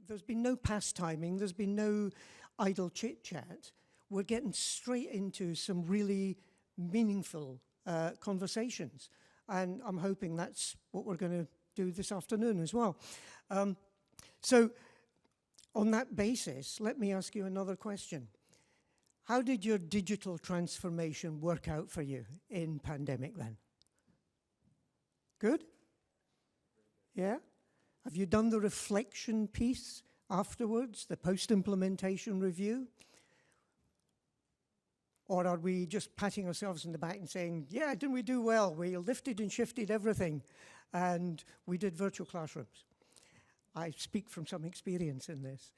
there's been no pastiming, there's been no idle chit-chat. We're getting straight into some really meaningful conversations. And I'm hoping that's what we're going to do this afternoon as well. So on that basis, let me ask you another question. How did your digital transformation work out for you in pandemic then? Good? Yeah? Have you done the reflection piece afterwards, the post-implementation review? Or are we just patting ourselves on the back and saying, yeah, didn't we do well? We lifted and shifted everything, and we did virtual classrooms. I speak from some experience in this.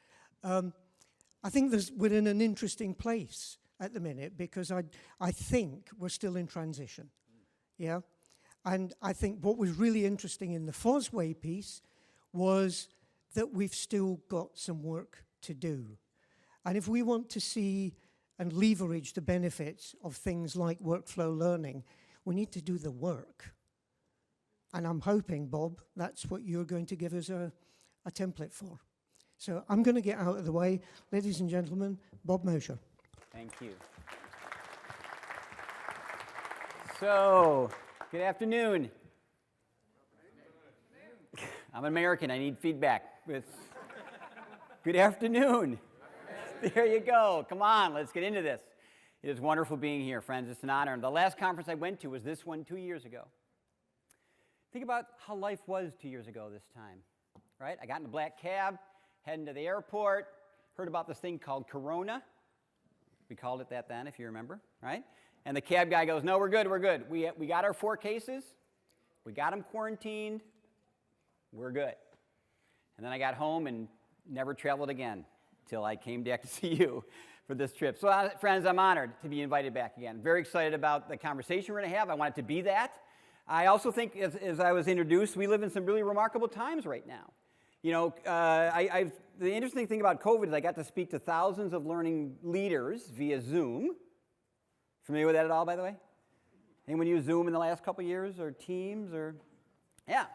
I think we're in an interesting place at the minute because I think we're still in transition, yeah? And I think what was really interesting in the Fosway piece was that we've still got some work to do. And if we want to see and leverage the benefits of things like workflow learning, we need to do the work. And I'm hoping, Bob, that's what you're going to give us a template for. So I'm going to get out of the way. Ladies and gentlemen, Bob Mosher. Thank you. So, good afternoon. I'm American, I need feedback. Good afternoon. There you go. Come on, let's get into this. It is wonderful being here, friends. It's an honor. And the last conference I went to was this one 2 years ago. Think about how life was 2 years ago this time, right? I got in a black cab, heading to the airport, heard about this thing called Corona. We called it that then, if you remember, right? And the cab guy goes, no, we're good, we're good. We got our 4 cases. We got them quarantined. We're good. And then I got home and never traveled again until I came back to see you for this trip. So, friends, I'm honored to be invited back again. Very excited about the conversation we're going to have. I want it to be that. I also think, as I was introduced, we live in some really remarkable times right now. You know, the interesting thing about COVID is I got to speak to thousands of learning leaders via Zoom. Familiar with that at all, by the way? Anyone use Zoom in the last couple years, or Teams, or? Yeah,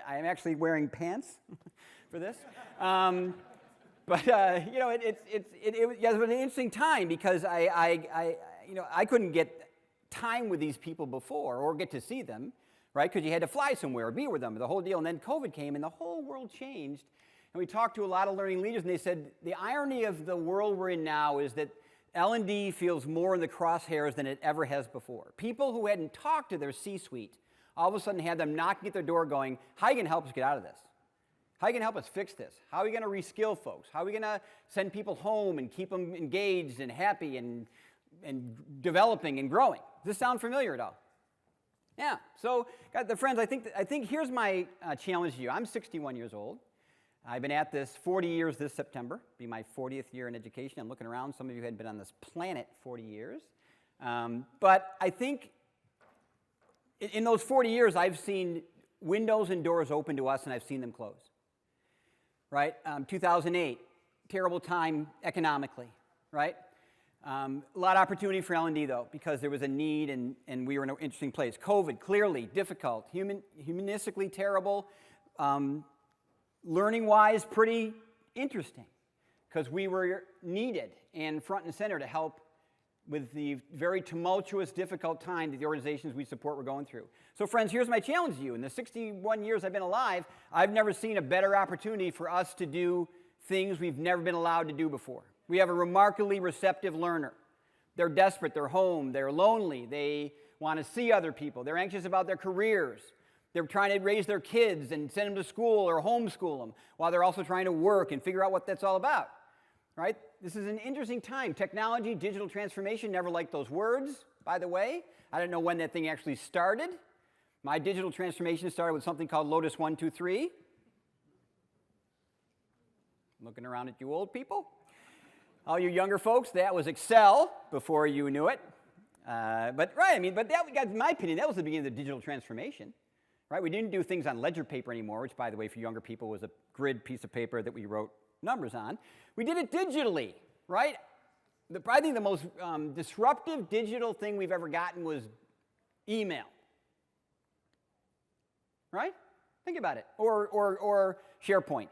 I'm actually wearing pants for this. But you know, it was an interesting time because I couldn't get time with these people before or get to see them, right? Because you had to fly somewhere or be with them, the whole deal. And then COVID came and the whole world changed. And we talked to a lot of learning leaders and they said, the irony of the world we're in now is that L&D feels more in the crosshairs than it ever has before. People who hadn't talked to their C-suite all of a sudden had them knocking at their door going, how are you going to help us get out of this? How are you going to help us fix this? How are we going to reskill folks? How are we going to send people home and keep them engaged and happy and developing and growing? Does this sound familiar at all? Yeah. So, friends, I think here's my challenge to you. I'm 61 years old. I've been at this 40 years this September. Be my 40th year in education. I'm looking around. Some of you had been on this planet 40 years. But I think in those 40 years, I've seen windows and doors open to us, and I've seen them close. Right? 2008, terrible time economically, right? A lot of opportunity for L&D, though, because there was a need and we were in an interesting place. COVID, clearly difficult, humanistically terrible, learning-wise pretty interesting, because we were needed and front and center to help with the very tumultuous, difficult time that the organizations we support were going through. So friends, here's my challenge to you. In the 61 years I've been alive, I've never seen a better opportunity for us to do things we've never been allowed to do before. We have a remarkably receptive learner. They're desperate, they're home, they're lonely, they want to see other people, they're anxious about their careers, they're trying to raise their kids and send them to school or homeschool them, while they're also trying to work and figure out what that's all about. Right? This is an interesting time. Technology, digital transformation, never liked those words, by the way. I don't know when that thing actually started. My digital transformation started with something called Lotus 1-2-3. Looking around at you old people. All you younger folks, that was Excel before you knew it. But that, in my opinion, that was the beginning of the digital transformation. Right? We didn't do things on ledger paper anymore, which, by the way, for younger people was a grid piece of paper that we wrote numbers on. We did it digitally, right? I think the most disruptive digital thing we've ever gotten was email, right? Think about it, or SharePoint.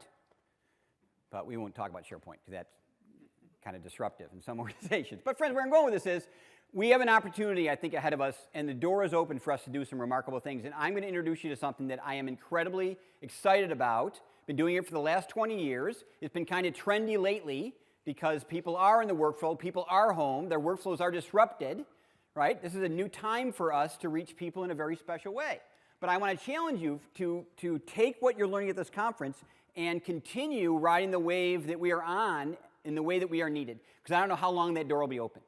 But we won't talk about SharePoint because that's kind of disruptive in some organizations. But friends, where I'm going with this is we have an opportunity, I think, ahead of us, and the door is open for us to do some remarkable things. And I'm going to introduce you to something that I am incredibly excited about. Been doing it for the last 20 years. It's been kind of trendy lately because people are in the workflow, people are home, their workflows are disrupted, right? This is a new time for us to reach people in a very special way. But I want to challenge you to take what you're learning at this conference and continue riding the wave that we are on in the way that we are needed. Because I don't know how long that door will be open.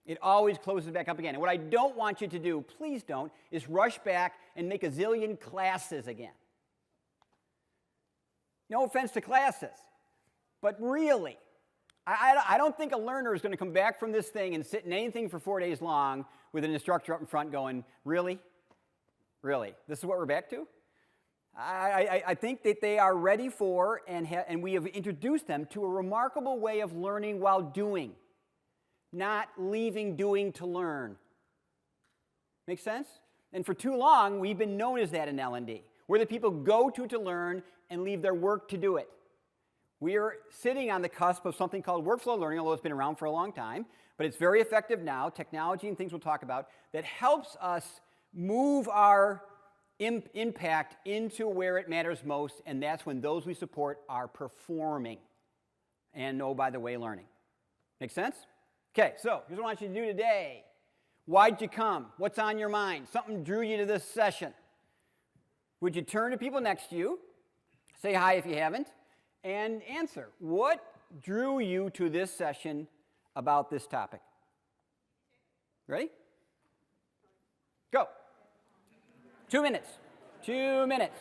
It always closes back up again. And what I don't want you to do, please don't, is rush back and make a zillion classes again. No offense to classes, but really, I don't think a learner is going to come back from this thing and sit in anything for 4 days long with an instructor up in front going, really? Really? This is what we're back to? I think that they are ready for, and we have introduced them to a remarkable way of learning while doing, not leaving doing to learn. Make sense? And for too long, we've been known as that in L&D. We're the people go to learn and leave their work to do it. We are sitting on the cusp of something called workflow learning, although it's been around for a long time, but it's very effective now, technology and things we'll talk about, that helps us move our impact into where it matters most, and that's when those we support are performing and, oh, by the way, learning. Make sense? Okay, so here's what I want you to do today. Why'd you come? What's on your mind? Something drew you to this session. Would you turn to people next to you, say hi if you haven't, and answer. What drew you to this session about this topic? Ready? Go. 2 minutes. 2 minutes.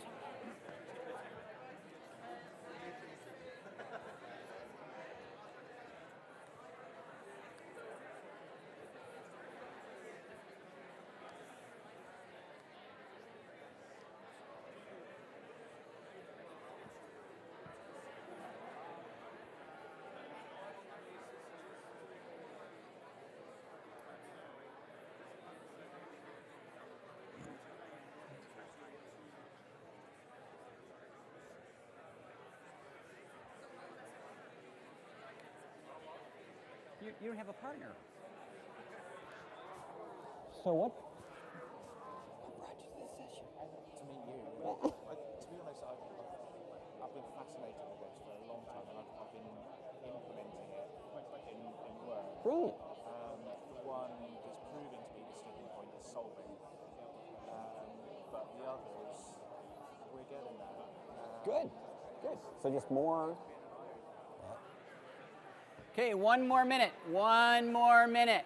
You don't have a partner. So what? What brought you to this session? To meet you. To be honest, I've been fascinated with this for a long time, and I've been implementing it in work. Brilliant. One is proving to be the sticking point is solving, but the others, we're getting there. Good. Good. So just more. Okay, 1 more minute. 1 more minute.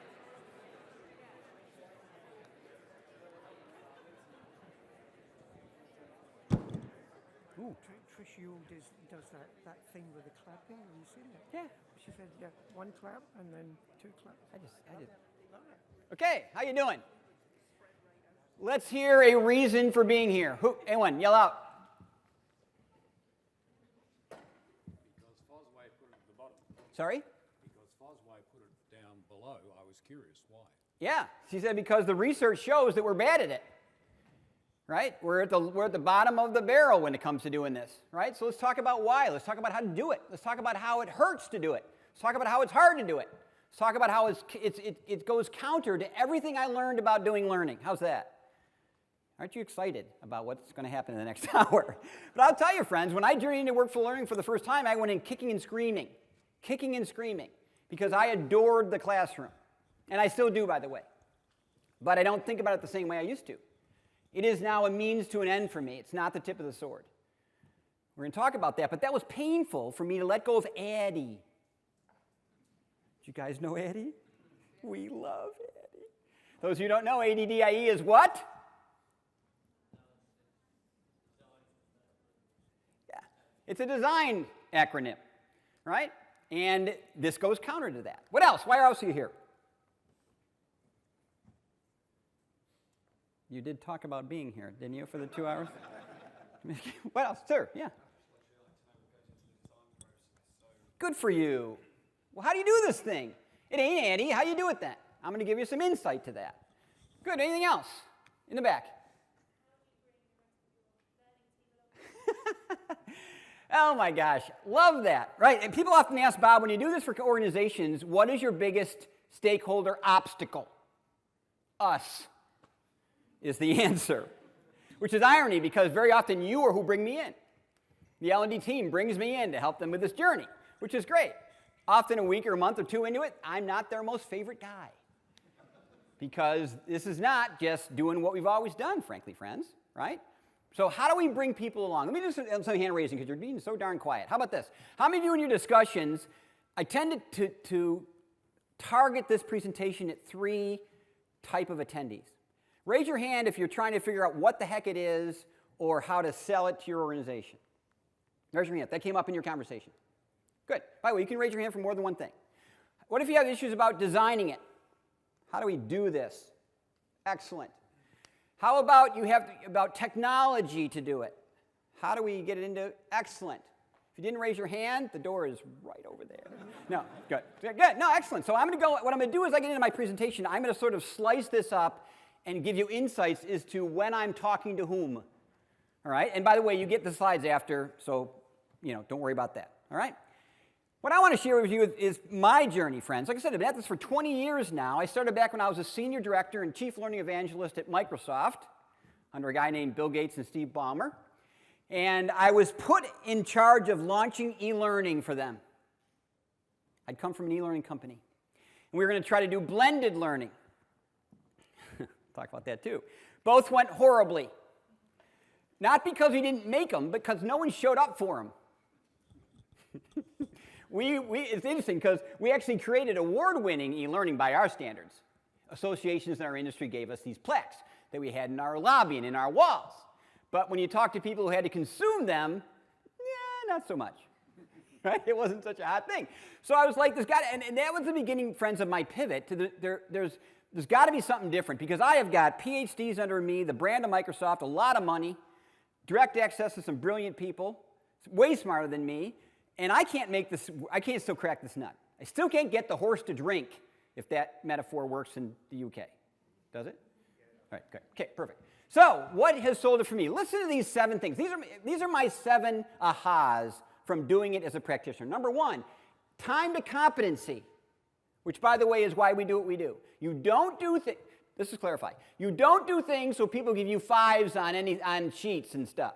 Ooh, Trish Yule does that thing with the clapping. Have you seen it? Yeah. She said, yeah, 1 clap and then 2 claps. I did. Okay, how you doing? Let's hear a reason for being here. Anyone, yell out. Because Fosway put it at the bottom. Sorry? Because Fosway put it down below, I was curious why. Yeah, she said because the research shows that we're bad at it. Right? We're at the bottom of the barrel when it comes to doing this. Right? So let's talk about why. Let's talk about how to do it. Let's talk about how it hurts to do it. Let's talk about how it's hard to do it. Let's talk about how it goes counter to everything I learned about doing learning. How's that? Aren't you excited about what's going to happen in the next hour? But I'll tell you, friends, when I journeyed into workflow learning for the first time, I went in kicking and screaming, because I adored the classroom. And I still do, by the way. But I don't think about it the same way I used to. It is now a means to an end for me. It's not the tip of the sword. We're going to talk about that, but that was painful for me to let go of Addie. Do you guys know Addie? We love Addie. Those of you who don't know, ADDIE is what? Yeah, it's a design acronym, right? And this goes counter to that. What else? Why else are you here? You did talk about being here, didn't you, for the 2 hours? What else? Sir, yeah. Good for you. Well, how do you do this thing? It ain't Andy. How do you do it then? I'm going to give you some insight to that. Good. Anything else? In the back. Oh my gosh, love that, right? And people often ask, Bob, when you do this for organizations, what is your biggest stakeholder obstacle? Us is the answer, which is irony because very often you are who bring me in. The L&D team brings me in to help them with this journey, which is great. Often a week or a month or two into it, I'm not their most favorite guy. Because this is not just doing what we've always done, frankly, friends, right? So how do we bring people along? Let me do some hand raising because you're being so darn quiet. How about this? How many of you in your discussions, I tend to target this presentation at 3 type of attendees. Raise your hand if you're trying to figure out what the heck it is or how to sell it to your organization. Raise your hand. That came up in your conversation. Good. By the way, you can raise your hand for more than one thing. What if you have issues about designing it? How do we do this? Excellent. How about about technology to do it? How do we get it into excellent? If you didn't raise your hand, the door is right over there. No, good. Good. No, excellent. So what I'm going to do is I get into my presentation, I'm going to sort of slice this up and give you insights as to when I'm talking to whom. All right? And by the way, you get the slides after, so, don't worry about that. All right? What I want to share with you is my journey, friends. Like I said, I've been at this for 20 years now. I started back when I was a senior director and chief learning evangelist at Microsoft under a guy named Bill Gates and Steve Ballmer. And I was put in charge of launching e-learning for them. I'd come from an e-learning company. And we were going to try to do blended learning. Talk about that too. Both went horribly. Not because we didn't make them, but because no one showed up for them. It's interesting because we actually created award-winning e-learning by our standards. Associations in our industry gave us these plaques that we had in our lobby and in our walls. But when you talk to people who had to consume them, not so much. Right? It wasn't such a hot thing. So I was like, there's got to, and that was the beginning, friends, of my pivot to there's got to be something different because I have got PhDs under me, the brand of Microsoft, a lot of money, direct access to some brilliant people, way smarter than me. And I can't still crack this nut. I still can't get the horse to drink, if that metaphor works in the UK. Does it? All right, good. Okay, perfect. So, what has sold it for me? Listen to these 7 things. These are my 7 ahas from doing it as a practitioner. Number 1, time to competency, which, by the way, is why we do what we do. You don't do things, this is clarify, you don't do things so people give you 5s on sheets and stuff.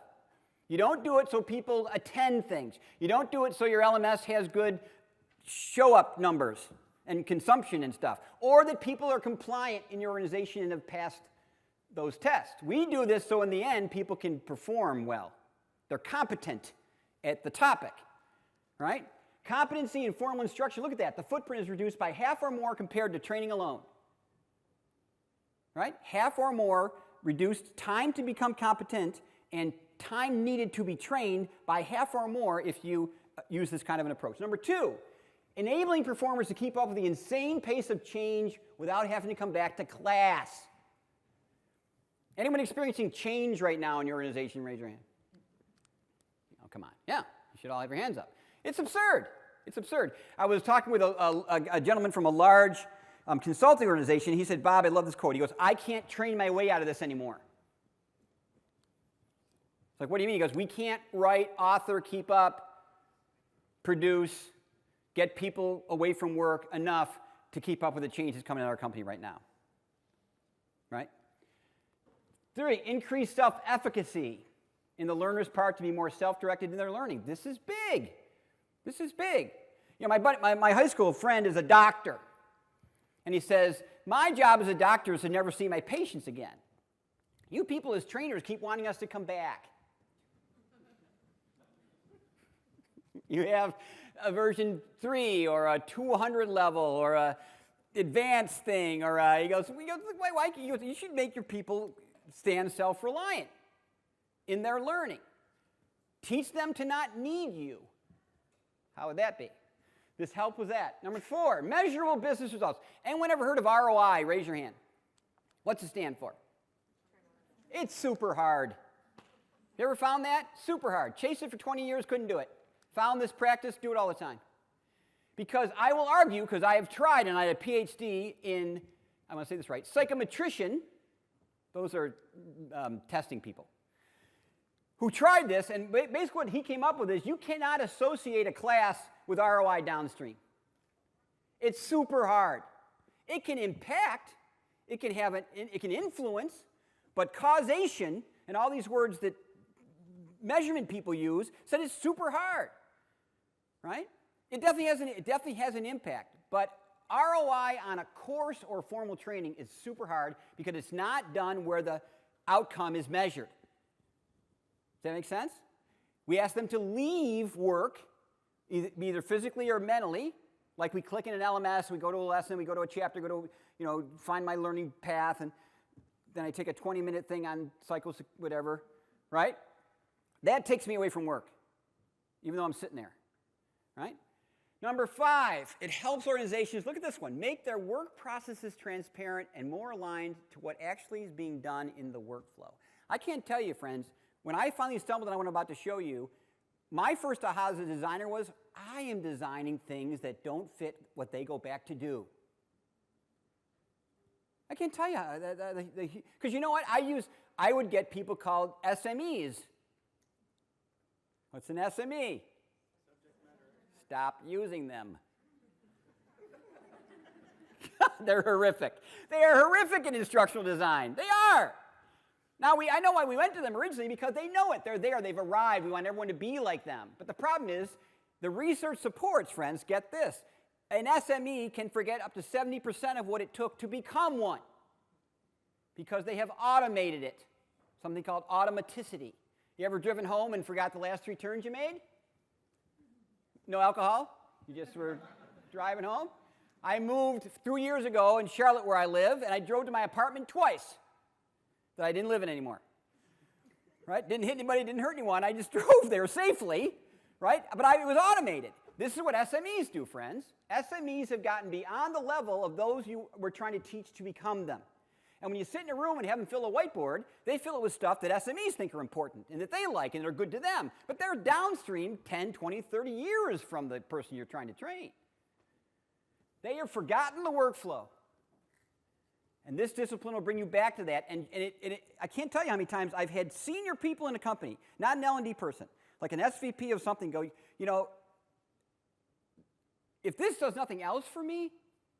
You don't do it so people attend things. You don't do it so your LMS has good show-up numbers and consumption and stuff, or that people are compliant in your organization and have passed those tests. We do this so in the end people can perform well. They're competent at the topic, right? Competency and formal instruction, look at that. The footprint is reduced by half or more compared to training alone, right? Half or more reduced time to become competent and time needed to be trained by half or more if you use this kind of an approach. Number 2, enabling performers to keep up with the insane pace of change without having to come back to class. Anyone experiencing change right now in your organization, raise your hand. Oh, come on. Yeah, you should all have your hands up. It's absurd. It's absurd. I was talking with a gentleman from a large consulting organization. He said, Bob, I love this quote. He goes, I can't train my way out of this anymore. Like, what do you mean? He goes, we can't write, author, keep up, produce, get people away from work enough to keep up with the changes coming in our company right now. Right? 3, increase self-efficacy in the learner's part to be more self-directed in their learning. This is big. This is big. My high school friend is a doctor. And he says, my job as a doctor is to never see my patients again. You people as trainers keep wanting us to come back. You have a version 3 or a 200 level or a advanced thing or he goes, why you should make your people stand self-reliant in their learning. Teach them to not need you. How would that be? This help with that. Number 4, measurable business results. Anyone ever heard of ROI? Raise your hand. What's it stand for? It's super hard. You ever found that? Super hard. Chased it for 20 years, couldn't do it. Found this practice, do it all the time. Because I will argue, because I have tried, and I had a PhD in, I'm going to say this right, psychometrician. Those are testing people who tried this, and basically what he came up with is you cannot associate a class with ROI downstream. It's super hard. It can impact, it can influence, but causation, and all these words that measurement people use, said it's super hard, right? It definitely has an impact, but ROI on a course or formal training is super hard because it's not done where the outcome is measured. Does that make sense? We ask them to leave work, either physically or mentally, like we click in an LMS, we go to a lesson, we go to a chapter, go to, find my learning path, and then I take a 20-minute thing on cycles, whatever, right? That takes me away from work, even though I'm sitting there, right? Number 5, it helps organizations, look at this one, make their work processes transparent and more aligned to what actually is being done in the workflow. I can't tell you, friends, when I finally stumbled on what I'm about to show you, my first aha as a designer was, I am designing things that don't fit what they go back to do. I can't tell you, because you know what? I would get people called SMEs. What's an SME? Stop using them. They're horrific. They are horrific in instructional design. They are. Now, I know why we went to them originally, because they know it. They're there. They've arrived. We want everyone to be like them. But the problem is, the research supports, friends, get this. An SME can forget up to 70% of what it took to become one because they have automated it, something called automaticity. You ever driven home and forgot the last 3 turns you made? No alcohol? You just were driving home? I moved 3 years ago in Charlotte, where I live, and I drove to my apartment twice that I didn't live in anymore. Right? Didn't hit anybody, didn't hurt anyone. I just drove there safely, right? But it was automated. This is what SMEs do, friends. SMEs have gotten beyond the level of those you were trying to teach to become them. And when you sit in a room and have them fill a whiteboard, they fill it with stuff that SMEs think are important and that they like and are good to them. But they're downstream 10, 20, 30 years from the person you're trying to train. They have forgotten the workflow. And this discipline will bring you back to that. And I can't tell you how many times I've had senior people in a company, not an L&D person, like an SVP of something, go, if this does nothing else for me,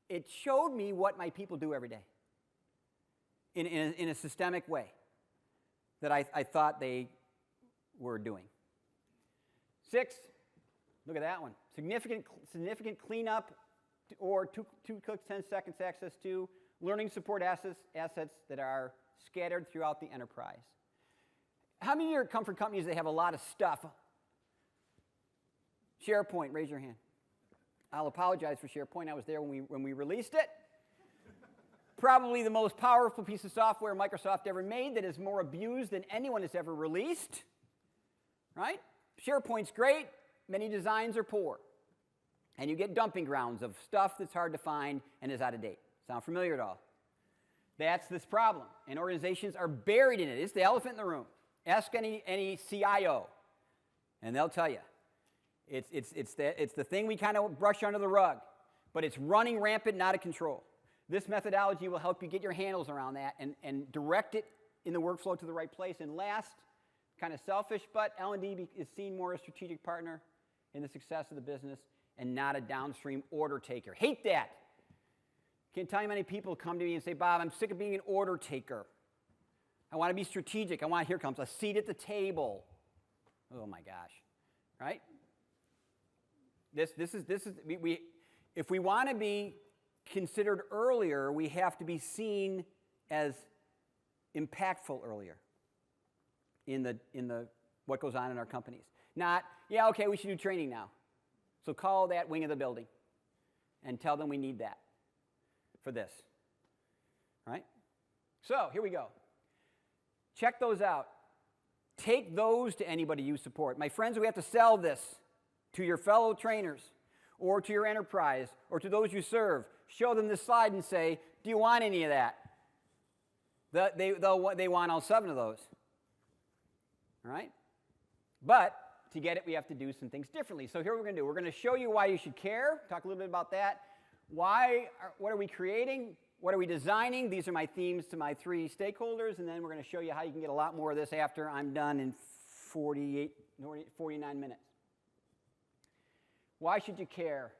it showed me what my people do every day in a systemic way that I thought they were doing. 6, look at that one. Significant cleanup or 2 clicks, 10 seconds access to learning support assets that are scattered throughout the enterprise. How many of you come from companies that have a lot of stuff? SharePoint, raise your hand. I'll apologize for SharePoint. I was there when we released it. Probably the most powerful piece of software Microsoft ever made that is more abused than anyone has ever released. Right? SharePoint's great. Many designs are poor. And you get dumping grounds of stuff that's hard to find and is out of date. Sound familiar at all? That's this problem. And organizations are buried in it. It's the elephant in the room. Ask any CIO, and they'll tell you. It's the thing we kind of brush under the rug, but it's running rampant and out of control. This methodology will help you get your handles around that and direct it in the workflow to the right place. And last, kind of selfish, but L&D is seen more as a strategic partner in the success of the business and not a downstream order taker. Hate that. Can't tell you how many people come to me and say, Bob, I'm sick of being an order taker. I want to be strategic. Here comes a seat at the table. Oh my gosh, right? If we want to be considered earlier, we have to be seen as impactful earlier in the what goes on in our companies. Not, yeah, okay, we should do training now. So call that wing of the building and tell them we need that for this. Right? So here we go. Check those out. Take those to anybody you support. My friends, we have to sell this to your fellow trainers or to your enterprise or to those you serve. Show them this slide and say, do you want any of that? They want all 7 of those. All right? But to get it, we have to do some things differently. So here we're going to do. We're going to show you why you should care. Talk a little bit about that. What are we creating? What are we designing? These are my themes to my 3 stakeholders. And then we're going to show you how you can get a lot more of this after I'm done in 49 minutes. Why should you care?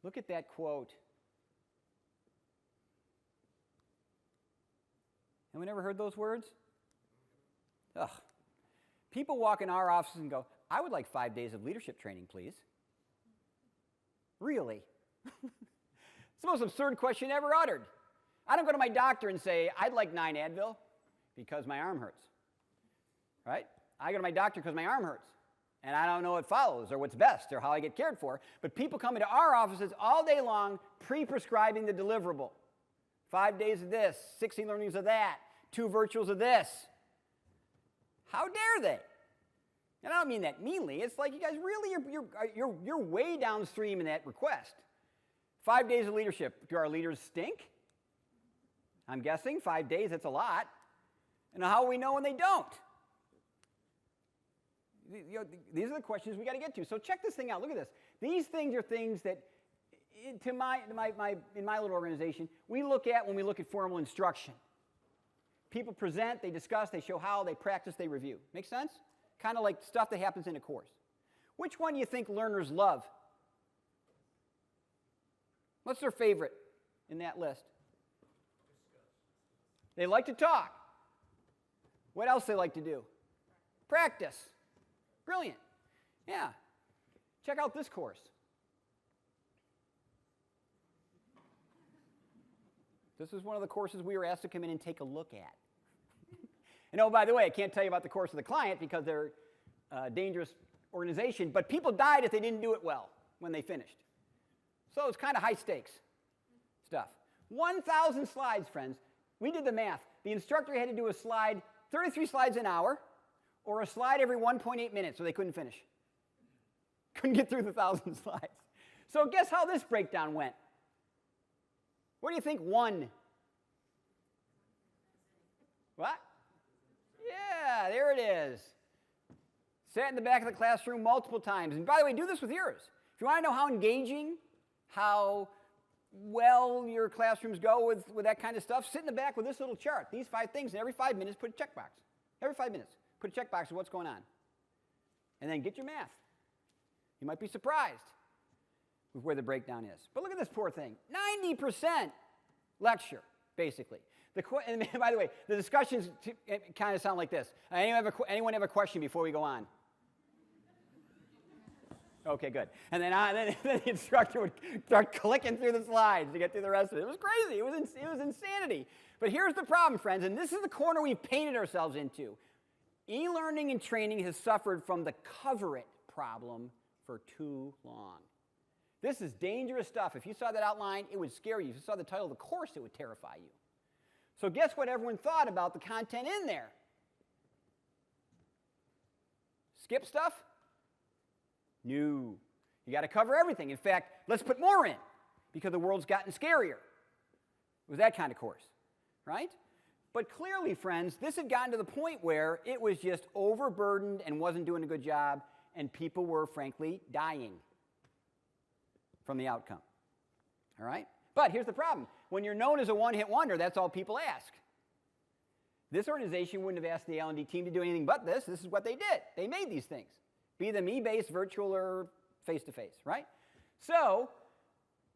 Look at that quote. Anyone ever heard those words? Ugh. People walk in our offices and go, I would like 5 days of leadership training, please. Really? It's the most absurd question ever uttered. I don't go to my doctor and say, I'd like 9 Advil because my arm hurts. Right? I go to my doctor because my arm hurts. And I don't know what follows or what's best or how I get cared for. But people come into our offices all day long pre-prescribing the deliverable. 5 days of this, 6 e-learnings of that, 2 virtuals of this. How dare they? And I don't mean that meanly. It's like you guys really, you're way downstream in that request. 5 days of leadership. Do our leaders stink? I'm guessing 5 days, that's a lot. And how will we know when they don't? These are the questions we got to get to. So check this thing out. Look at this. These things are things that, in my little organization, we look at when we look at formal instruction. People present, they discuss, they show how, they practice, they review. Make sense? Kind of like stuff that happens in a course. Which one do you think learners love? What's their favorite in that list? They like to talk. What else they like to do? Practice. Brilliant. Yeah. Check out this course. This is one of the courses we were asked to come in and take a look at. And oh, by the way, I can't tell you about the course of the client because they're a dangerous organization, but people died if they didn't do it well when they finished. So it's kind of high stakes stuff. 1,000 slides, friends. We did the math. The instructor had to do a slide, 33 slides an hour, or a slide every 1.8 minutes, so they couldn't finish. Couldn't get through the 1,000 slides. So guess how this breakdown went? What do you think won? What? Yeah, there it is. Sat in the back of the classroom multiple times. And by the way, do this with yours. If you want to know how engaging, how well your classrooms go with that kind of stuff, sit in the back with this little chart. These 5 things, and every 5 minutes, put a checkbox. Every 5 minutes, put a checkbox of what's going on. And then get your math. You might be surprised with where the breakdown is. But look at this poor thing. 90% lecture, basically. And by the way, the discussions kind of sound like this. Anyone have a question before we go on? Okay, good. And then the instructor would start clicking through the slides to get through the rest of it. It was crazy. It was insanity. But here's the problem, friends, and this is the corner we've painted ourselves into. E-learning and training has suffered from the cover-it problem for too long. This is dangerous stuff. If you saw that outline, it would scare you. If you saw the title of the course, it would terrify you. So guess what everyone thought about the content in there? Skip stuff? No. You got to cover everything. In fact, let's put more in because the world's gotten scarier. It was that kind of course, right? But clearly, friends, this had gotten to the point where it was just overburdened and wasn't doing a good job, and people were, frankly, dying from the outcome. All right? But here's the problem. When you're known as a one-hit wonder, that's all people ask. This organization wouldn't have asked the L&D team to do anything but this. This is what they did. They made these things, be them e-based, virtual, or face-to-face, right? So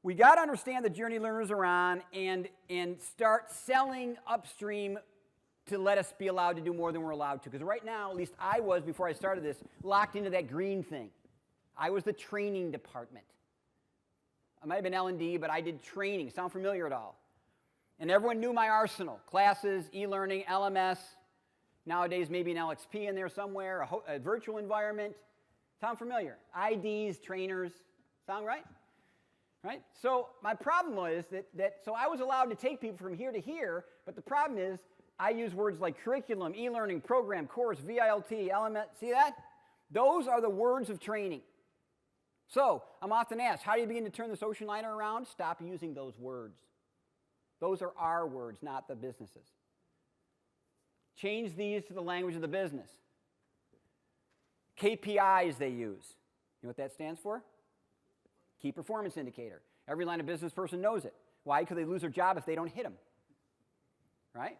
we got to understand the journey learners are on and start selling upstream to let us be allowed to do more than we're allowed to. Because right now, at least I was, before I started this, locked into that green thing. I was the training department. I might have been L&D, but I did training. Sound familiar at all? And everyone knew my arsenal. Classes, e-learning, LMS. Nowadays, maybe an LXP in there somewhere, a virtual environment. Sound familiar? IDs, trainers. Sound right? Right? So my problem was so I was allowed to take people from here to here, but the problem is I use words like curriculum, e-learning, program, course, VILT, LMS. See that? Those are the words of training. So I'm often asked, how do you begin to turn this ocean liner around? Stop using those words. Those are our words, not the businesses. Change these to the language of the business. KPIs they use. You know what that stands for? Key performance indicator. Every line of business person knows it. Why? Because they lose their job if they don't hit them. Right?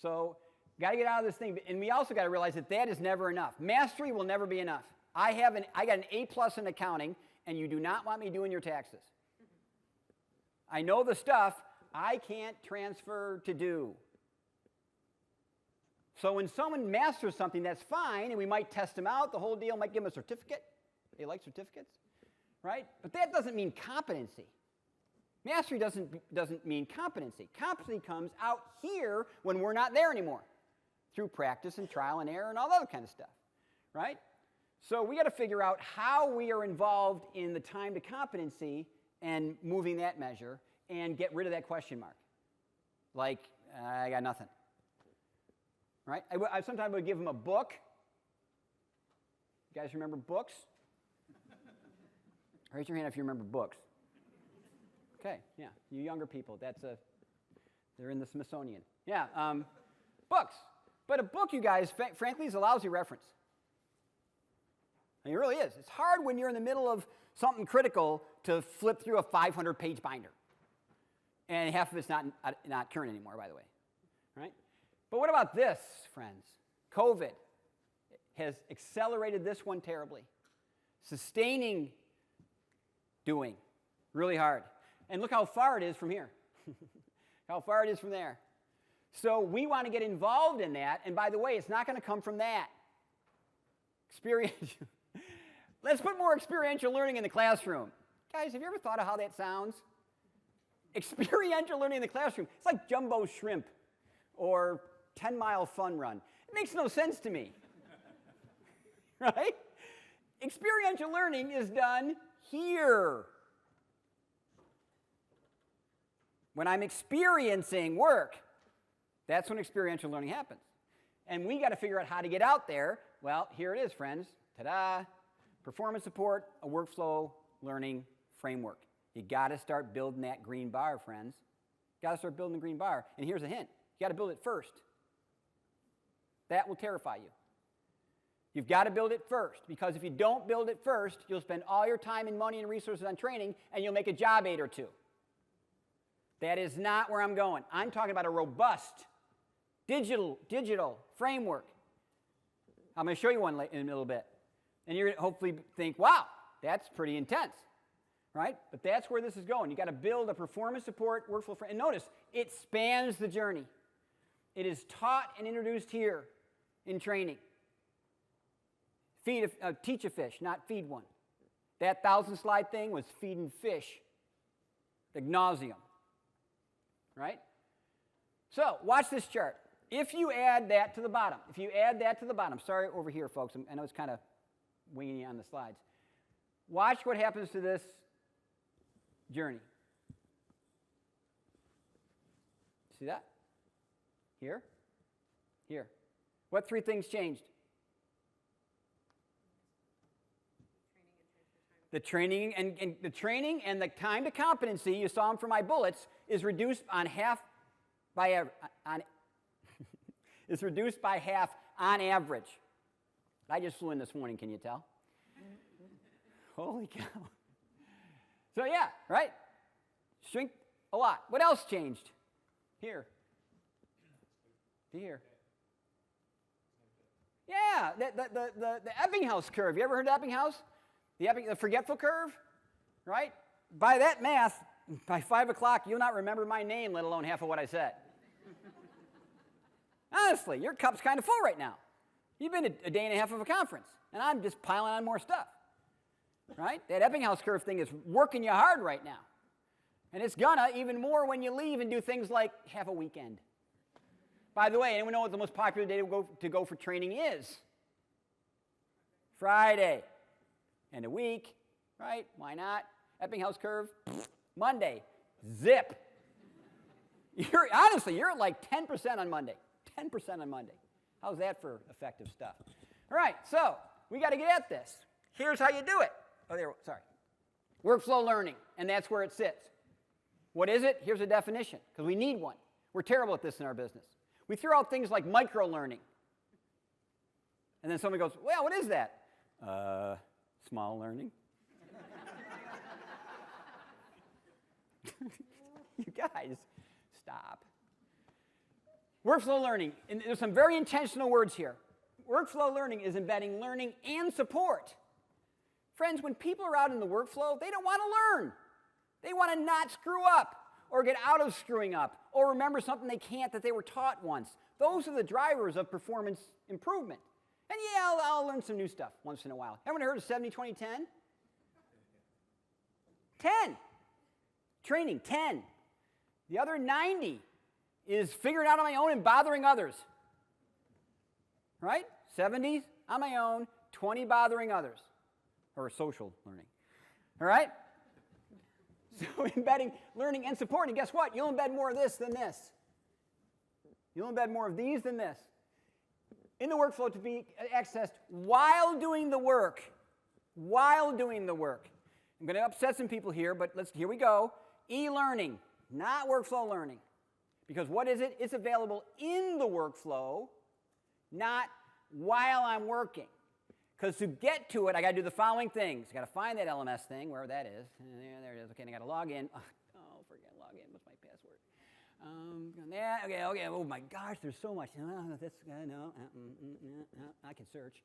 So Got to get out of this thing. And we also got to realize that that is never enough. Mastery will never be enough. I got an A+ in accounting, and you do not want me doing your taxes. I know the stuff I can't transfer to do. So when someone masters something, that's fine, and we might test them out. The whole deal might give them a certificate. They like certificates, right? But that doesn't mean competency. Mastery doesn't mean competency. Competency comes out here when we're not there anymore, through practice and trial and error and all that other kind of stuff, right? So we got to figure out how we are involved in the time to competency and moving that measure and get rid of that question mark. Like, I got nothing, right? I sometimes would give them a book. You guys remember books? Raise your hand if you remember books. Okay, yeah, you younger people, they're in the Smithsonian. Yeah, books. But a book, you guys, frankly, is a lousy reference. I mean, it really is. It's hard when you're in the middle of something critical to flip through a 500-page binder. And half of it's not current anymore, by the way, right? But what about this, friends? COVID has accelerated this one terribly. Sustaining doing, really hard. And look how far it is from here. How far it is from there. So we want to get involved in that. And by the way, it's not going to come from that. Experiential. Let's put more experiential learning in the classroom. Guys, have you ever thought of how that sounds? Experiential learning in the classroom. It's like jumbo shrimp or 10-mile fun run. It makes no sense to me. Right? Experiential learning is done here. When I'm experiencing work, that's when experiential learning happens. And we got to figure out how to get out there. Well, here it is, friends. Ta-da. Performance support, a workflow learning framework. You got to start building that green bar, friends. Got to start building the green bar. And here's a hint. You got to build it first. That will terrify you. You've got to build it first, because if you don't build it first, you'll spend all your time and money and resources on training, and you'll make a job aid or two. That is not where I'm going. I'm talking about a robust digital framework. I'm going to show you one in a little bit. And you're going to hopefully think, wow, that's pretty intense, right? But that's where this is going. You've got to build a performance support workflow framework. And notice, it spans the journey. It is taught and introduced here in training. Teach a fish, not feed one. That 1,000-slide thing was feeding fish, ad nauseum. Right? So, watch this chart. If you add that to the bottom, sorry over here, folks, I know it's kind of winging you on the slides. Watch what happens to this journey. See that? Here? Here. What three things changed? The training and the time to competency, you saw them for my bullets, is reduced on half is reduced by half on average. I just flew in this morning, can you tell? Holy cow. So yeah, right? Shrink a lot. What else changed? Here. To here. Yeah, the Ebbinghaus curve. You ever heard of Ebbinghaus? The forgetful curve, right? By that math, by 5 o'clock, you'll not remember my name, let alone half of what I said. Honestly, your cup's kind of full right now. You've been a day and a half of a conference, and I'm just piling on more stuff, right? That Ebbinghaus curve thing is working you hard right now. And it's gonna even more when you leave and do things like have a weekend. By the way, anyone know what the most popular day to go for training is? Friday. And a week, right? Why not? Ebbinghaus curve, Monday, zip. You're at like 10% on Monday. 10% on Monday. How's that for effective stuff? All right, so we got to get at this. Here's how you do it. Workflow learning, and that's where it sits. What is it? Here's a definition, because we need one. We're terrible at this in our business. We throw out things like micro-learning. And then somebody goes, well, what is that? Small learning. You guys, stop. Workflow learning, and there's some very intentional words here. Workflow learning is embedding learning and support. Friends, when people are out in the workflow, they don't want to learn. They want to not screw up or get out of screwing up or remember something they can't that they were taught once. Those are the drivers of performance improvement. And yeah, I'll learn some new stuff once in a while. Everyone heard of 70-20-10? 10. Training, 10. The other 90 is figuring out on my own and bothering others. Right? 70 on my own, 20 bothering others. Or social learning. All right? So embedding learning and support, and guess what? You'll embed more of this than this. You'll embed more of these than this. In the workflow to be accessed while doing the work. While doing the work. I'm going to upset some people here, but here we go. E-learning, not workflow learning. Because what is it? It's available in the workflow, not while I'm working. Because to get to it, I got to do the following things. I got to find that LMS thing, wherever that is. There it is. Okay, and I got to log in. Oh, forget log in. What's my password? Okay. Oh my gosh, there's so much. No, I can search.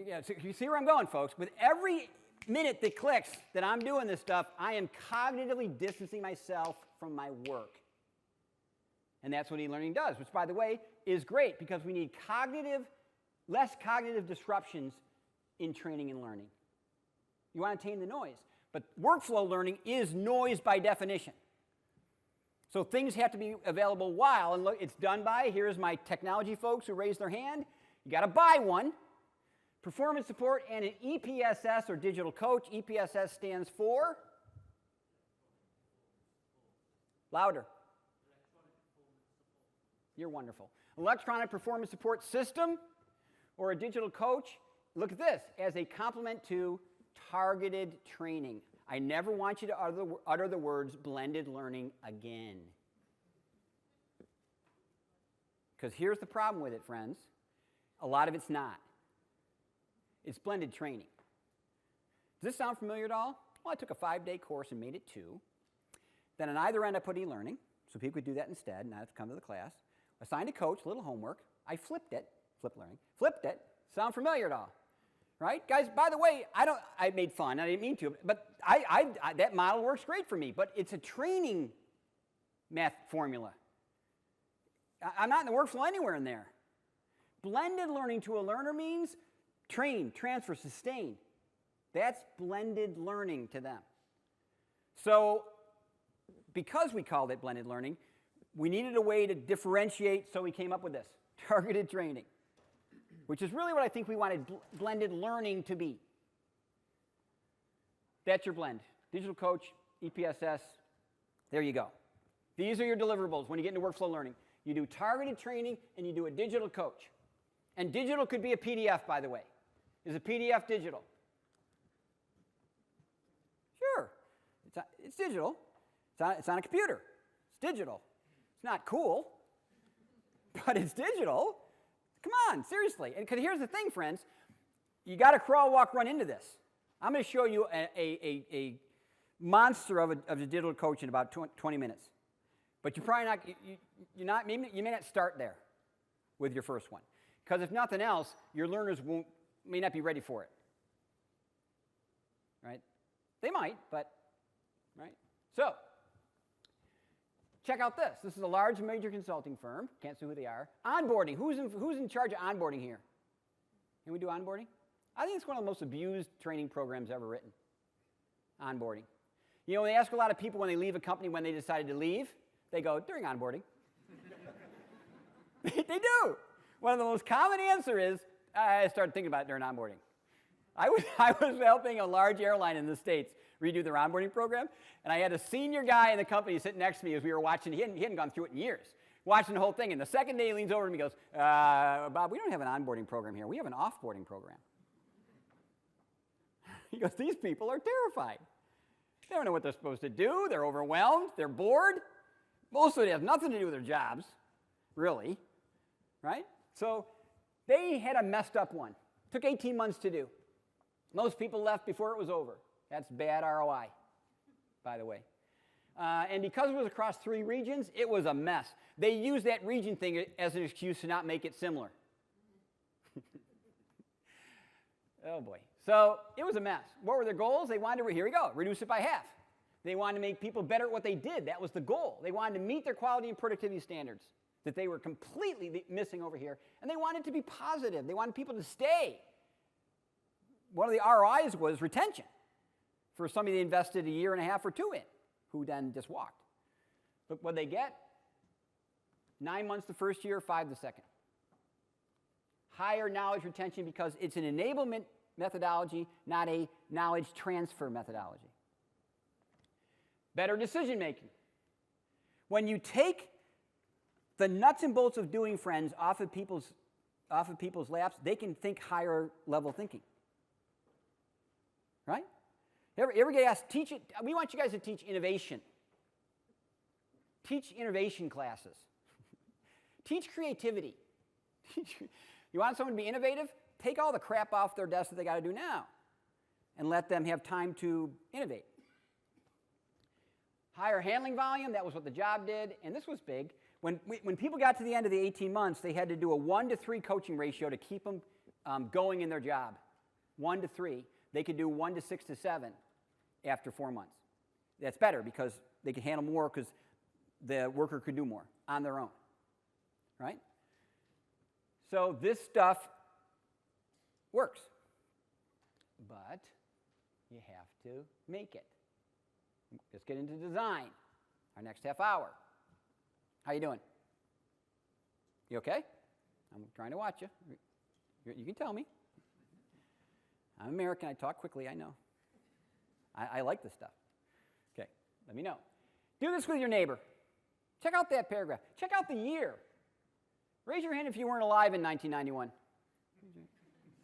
Yeah, so you see where I'm going, folks? With every minute that clicks that I'm doing this stuff, I am cognitively distancing myself from my work. And that's what e-learning does, which, by the way, is great because we need less cognitive disruptions in training and learning. You want to tame the noise. But workflow learning is noise by definition. So things have to be available while, and look, it's done by, here's my technology folks who raised their hand. You got to buy one. Performance support and an EPSS, or digital coach. EPSS stands for? Louder. You're wonderful. Electronic performance support system, or a digital coach. Look at this, as a complement to targeted training. I never want you to utter the words blended learning again. Because here's the problem with it, friends. A lot of it's not. It's blended training. Does this sound familiar at all? Well, I took a 5-day course and made it 2. Then on either end, I put e-learning, so people could do that instead, not have to come to the class. Assigned a coach, a little homework. I flipped it. Flipped it. Sound familiar at all? Right? Guys, by the way, I made fun. I didn't mean to, but that model works great for me, but it's a training math formula. I'm not in the workflow anywhere in there. Blended learning to a learner means train, transfer, sustain. That's blended learning to them. So because we called it blended learning, we needed a way to differentiate, so we came up with this, targeted training, which is really what I think we wanted blended learning to be. That's your blend. Digital coach, EPSS, there you go. These are your deliverables when you get into workflow learning. You do targeted training and you do a digital coach. And digital could be a PDF, by the way. Is a PDF digital? Sure. It's digital. It's on a computer. It's digital. It's not cool, but it's digital. Come on, seriously. And here's the thing, friends. You got to crawl, walk, run into this. I'm going to show you a monster of a digital coach in about 20 minutes. But you're probably not, you may not start there with your first one. Because if nothing else, your learners may not be ready for it. Right? They might, but, right? So, check out this. This is a large major consulting firm. Can't say who they are. Onboarding. Who's in charge of onboarding here? Can we do onboarding? I think it's one of the most abused training programs ever written. Onboarding. You know, they ask a lot of people when they leave a company when they decided to leave. They go, during onboarding. They do. One of the most common answer is, I started thinking about it during onboarding. I was helping a large airline in the States redo their onboarding program, and I had a senior guy in the company sitting next to me as we were watching. He hadn't gone through it in years, watching the whole thing. And the second day he leans over to me and goes, Bob, we don't have an onboarding program here. We have an offboarding program. He goes, these people are terrified. They don't know what they're supposed to do. They're overwhelmed. They're bored. Most of it has nothing to do with their jobs, really, right? So they had a messed up one. Took 18 months to do. Most people left before it was over. That's bad ROI, by the way. And because it was across 3 regions, it was a mess. They used that region thing as an excuse to not make it similar. Oh boy. So it was a mess. What were their goals? They wanted to, here we go, reduce it by half. They wanted to make people better at what they did. That was the goal. They wanted to meet their quality and productivity standards that they were completely missing over here. And they wanted to be positive. They wanted people to stay. One of the ROIs was retention for somebody they invested 1.5 years or 2 in, who then just walked. Look what they get. 9 months the first year, 5 the second. Higher knowledge retention because it's an enablement methodology, not a knowledge transfer methodology. Better decision making. When you take the nuts and bolts of doing, friends, off of people's laps, they can think higher level thinking. Right? Ever get asked, teach it? We want you guys to teach innovation. Teach innovation classes. Teach creativity. You want someone to be innovative? Take all the crap off their desk that they got to do now and let them have time to innovate. Higher handling volume, that was what the job did, and this was big. When people got to the end of the 18 months, they had to do a 1-to-3 coaching ratio to keep them going in their job. 1-to-3. They could do 1-to-6-to-7 after 4 months. That's better because they could handle more because the worker could do more on their own. Right? So this stuff works. But you have to make it. Let's get into design, our next half hour. How you doing? You okay? I'm trying to watch you. You can tell me. I'm American. I talk quickly. I know. I like this stuff. Okay, let me know. Do this with your neighbor. Check out that paragraph. Check out the year. Raise your hand if you weren't alive in 1991.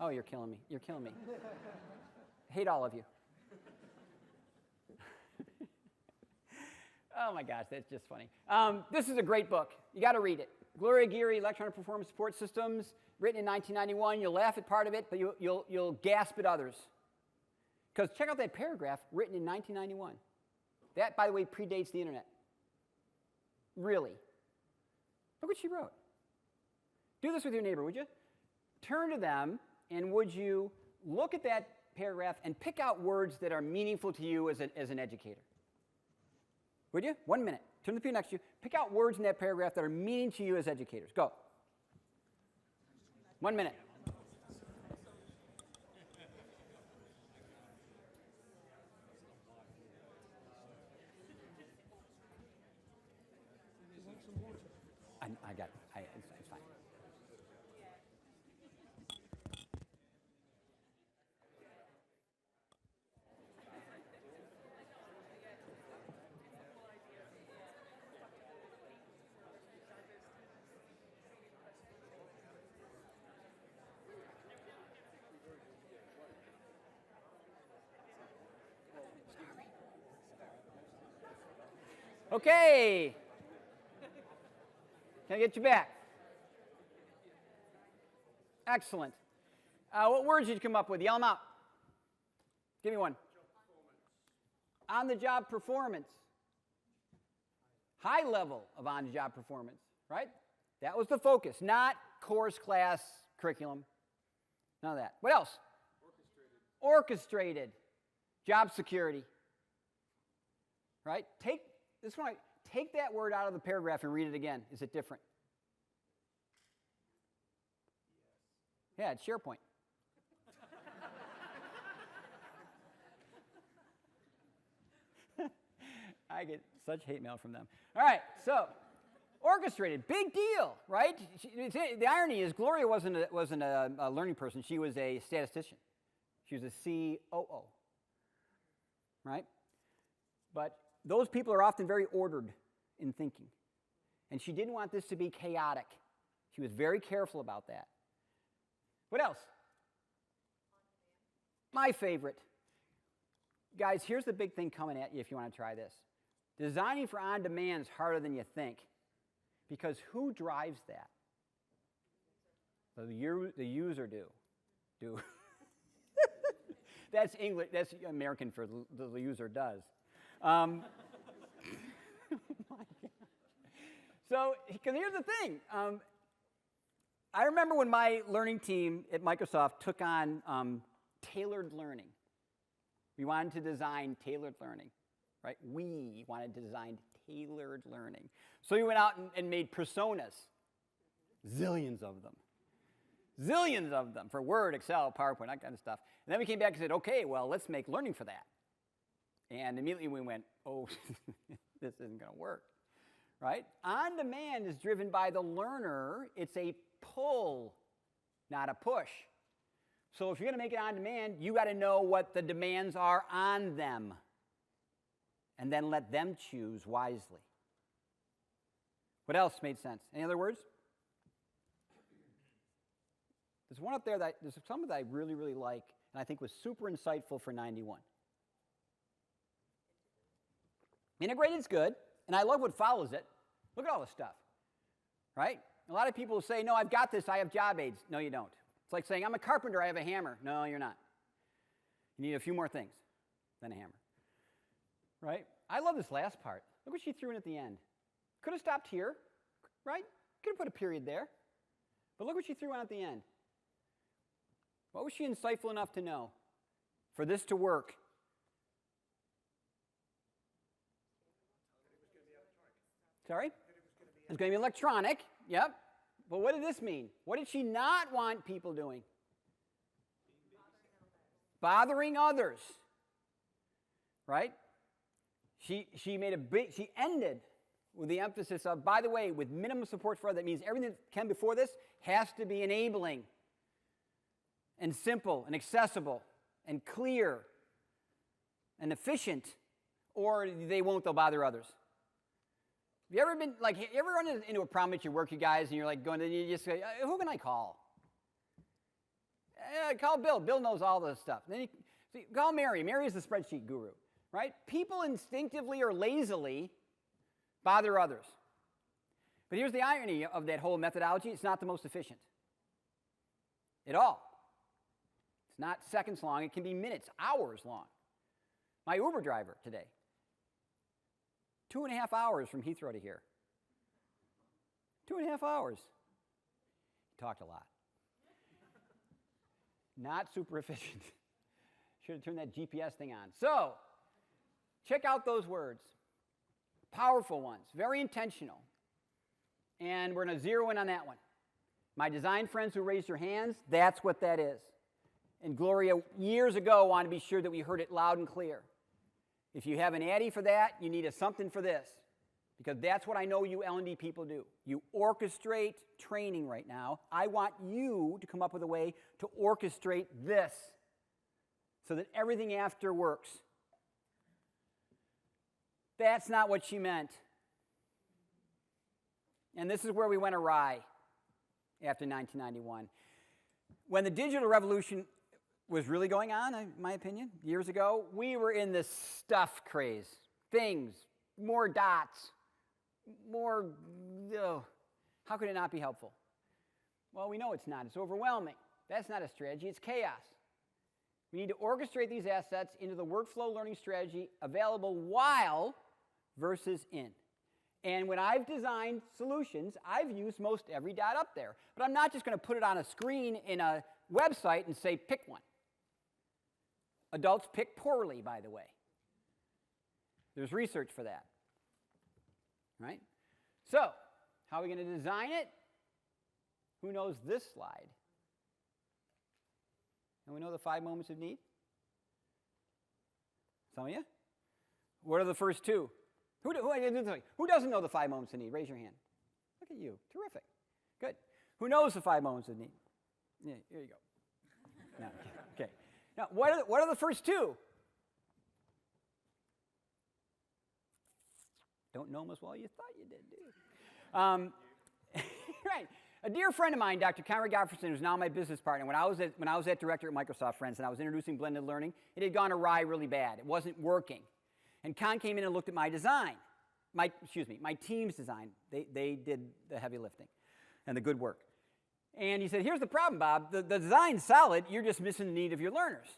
Oh, you're killing me. You're killing me. I hate all of you. Oh my gosh, that's just funny. This is a great book. You got to read it. Gloria Geary, Electronic Performance Support Systems, written in 1991. You'll laugh at part of it, but you'll gasp at others. Because check out that paragraph written in 1991. That, by the way, predates the internet. Really. Look what she wrote. Do this with your neighbor, would you? Turn to them, and would you look at that paragraph and pick out words that are meaningful to you as an educator? Would you? 1 minute. Turn to the people next to you. Pick out words in that paragraph that are meaning to you as educators. Go. 1 minute. I got it. It's fine. Okay. Can I get you back? Excellent. What words did you come up with? Yell them out. Give me one. On-the-job performance. High level of on-the-job performance, right? That was the focus, not course, class, curriculum. None of that. What else? Orchestrated. Job security. Right? Take that word out of the paragraph and read it again. Is it different? Yeah, it's SharePoint. I get such hate mail from them. All right, so orchestrated, big deal, right? The irony is Gloria wasn't a learning person. She was a statistician. She was a COO, right? But those people are often very ordered in thinking. And she didn't want this to be chaotic. She was very careful about that. What else? My favorite. Guys, here's the big thing coming at you if you want to try this. Designing for on-demand is harder than you think. Because who drives that? The user do. That's English. That's American for the user does. My God. So, because here's the thing. I remember when my learning team at Microsoft took on tailored learning. We wanted to design tailored learning, right? We wanted to design tailored learning. So we went out and made personas, zillions of them for Word, Excel, PowerPoint, that kind of stuff. And then we came back and said, okay, well, let's make learning for that. And immediately we went, oh, this isn't going to work, right? On demand is driven by the learner. It's a pull, not a push. So if you're going to make it on demand, you got to know what the demands are on them and then let them choose wisely. What else made sense? Any other words? There's one up there there's something that I really, really like and I think was super insightful for 91. Integrated's good, and I love what follows it. Look at all this stuff, right? A lot of people say, no, I've got this, I have job aids. No, you don't. It's like saying, I'm a carpenter, I have a hammer. No, you're not. You need a few more things than a hammer, right? I love this last part. Look what she threw in at the end. Could have stopped here, right? Could have put a period there. But look what she threw in at the end. What was she insightful enough to know for this to work? Sorry? It's going to be electronic. Yep. But what did this mean? What did she not want people doing? Bothering others. Right? She made she ended with the emphasis of, by the way, with minimum support for others. That means everything that came before this has to be enabling and simple and accessible and clear and efficient, or they'll bother others. Have you ever been, you ever run into a problem at your work, you guys, and you're like going, and you just say, who can I call? Call Bill. Bill knows all this stuff. Then call Mary. Mary is the spreadsheet guru, right? People instinctively or lazily bother others. But here's the irony of that whole methodology. It's not the most efficient at all. It's not seconds long. It can be minutes, hours long. My Uber driver today, 2.5 hours from Heathrow to here. 2.5 hours. He talked a lot. Not super efficient. Should have turned that GPS thing on. So, check out those words. Powerful ones, very intentional. And we're going to zero in on that one. My design friends who raised your hands, that's what that is. And Gloria, years ago, wanted to be sure that we heard it loud and clear. If you have an Addy for that, you need a something for this. Because that's what I know you L&D people do. You orchestrate training right now. I want you to come up with a way to orchestrate this so that everything after works. That's not what she meant. And this is where we went awry after 1991. When the digital revolution was really going on, in my opinion, years ago, we were in this stuff craze. Things, more dots, more, how could it not be helpful? Well, we know it's not. It's overwhelming. That's not a strategy. It's chaos. We need to orchestrate these assets into the workflow learning strategy available while versus in. And when I've designed solutions, I've used most every dot up there. But I'm not just going to put it on a screen in a website and say, pick one. Adults pick poorly, by the way. There's research for that. Right? So, how are we going to design it? Who knows this slide? And we know the 5 moments of need? Some of you? What are the first two? Who doesn't know the 5 moments of need? Raise your hand. Look at you. Terrific. Good. Who knows the 5 moments of need? Yeah, here you go. No, okay. Now, what are the first two? Don't know them as well you thought you did, do you? Right. A dear friend of mine, Dr. Conrad Gafferson, who's now my business partner, when I was at director at Microsoft, friends, and I was introducing blended learning, it had gone awry really bad. It wasn't working. And Con came in and looked at my design. My team's design. They did the heavy lifting and the good work. And he said, here's the problem, Bob. The design's solid. You're just missing the need of your learners.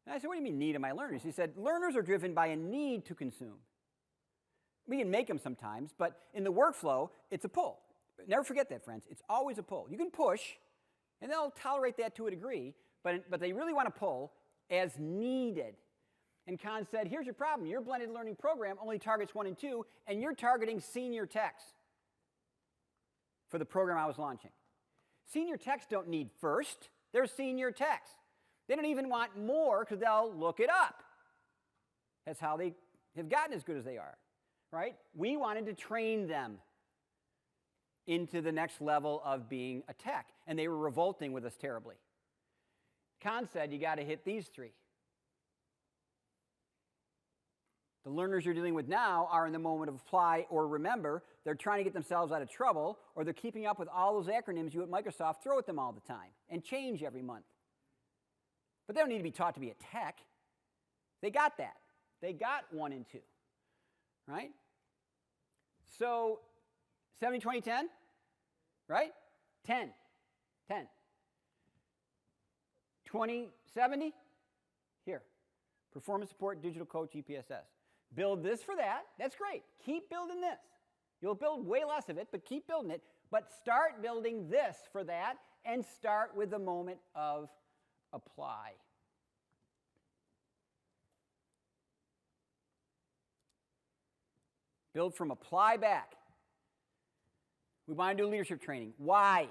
And I said, what do you mean need of my learners? He said, learners are driven by a need to consume. We can make them sometimes, but in the workflow, it's a pull. Never forget that, friends. It's always a pull. You can push, and they'll tolerate that to a degree, but they really want to pull as needed. And Con said, here's your problem. Your blended learning program only targets 1 and 2, and you're targeting senior techs for the program I was launching. Senior techs don't need first. They're senior techs. They don't even want more because they'll look it up. That's how they have gotten as good as they are, right? We wanted to train them into the next level of being a tech, and they were revolting with us terribly. Con said, you got to hit these 3. The learners you're dealing with now are in the moment of apply or remember. They're trying to get themselves out of trouble, or they're keeping up with all those acronyms you at Microsoft throw at them all the time and change every month. But they don't need to be taught to be a tech. They got that. They got 1 and 2, right? So 70, 20, 10, right? 10, 10. 20, 70, here. Performance support, digital coach, EPSS. Build this for that. That's great. Keep building this. You'll build way less of it, but keep building it. But start building this for that, and start with the moment of apply. Build from apply back. We want to do leadership training. Why?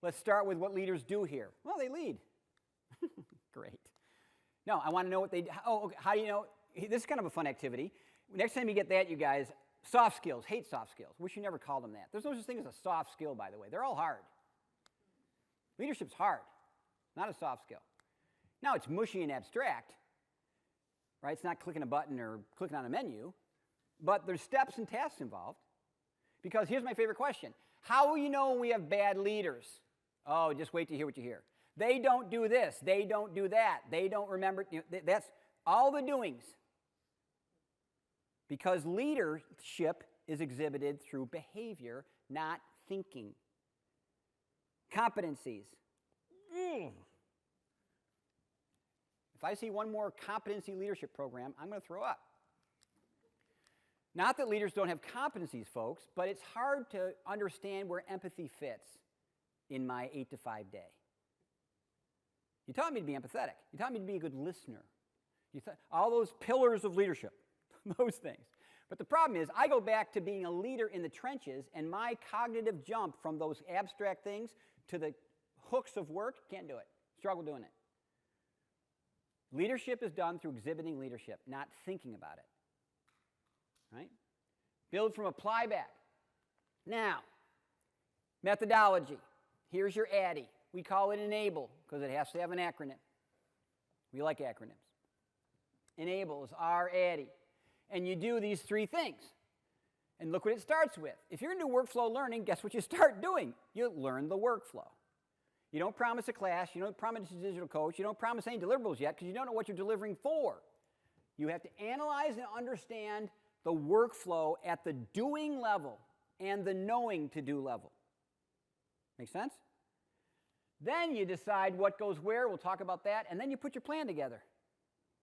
Let's start with what leaders do here. Well, they lead. Great. No, I want to know what they do. Oh, okay. How do you know? This is kind of a fun activity. Next time you get that, you guys, soft skills. Hate soft skills. Wish you never called them that. There's no such thing as a soft skill, by the way. They're all hard. Leadership's hard, not a soft skill. Now, it's mushy and abstract, right? It's not clicking a button or clicking on a menu, but there's steps and tasks involved. Because here's my favorite question. How will you know when we have bad leaders? Oh, just wait to hear what you hear. They don't do this. They don't do that. They don't remember. That's all the doings. Because leadership is exhibited through behavior, not thinking. Competencies. If I see one more competency leadership program, I'm going to throw up. Not that leaders don't have competencies, folks, but it's hard to understand where empathy fits in my 8 to 5 day. You taught me to be empathetic. You taught me to be a good listener. All those pillars of leadership, those things. But the problem is, I go back to being a leader in the trenches, and my cognitive jump from those abstract things to the hooks of work, can't do it. Struggle doing it. Leadership is done through exhibiting leadership, not thinking about it. Right? Build from apply back. Now, methodology. Here's your ADDIE. We call it ENABLE because it has to have an acronym. We like acronyms. ENABLE is our ADDIE. And you do these 3 things. And look what it starts with. If you're into workflow learning, guess what you start doing? You learn the workflow. You don't promise a class. You don't promise a digital coach. You don't promise any deliverables yet because you don't know what you're delivering for. You have to analyze and understand the workflow at the doing level and the knowing to do level. Make sense? Then you decide what goes where. We'll talk about that. And then you put your plan together.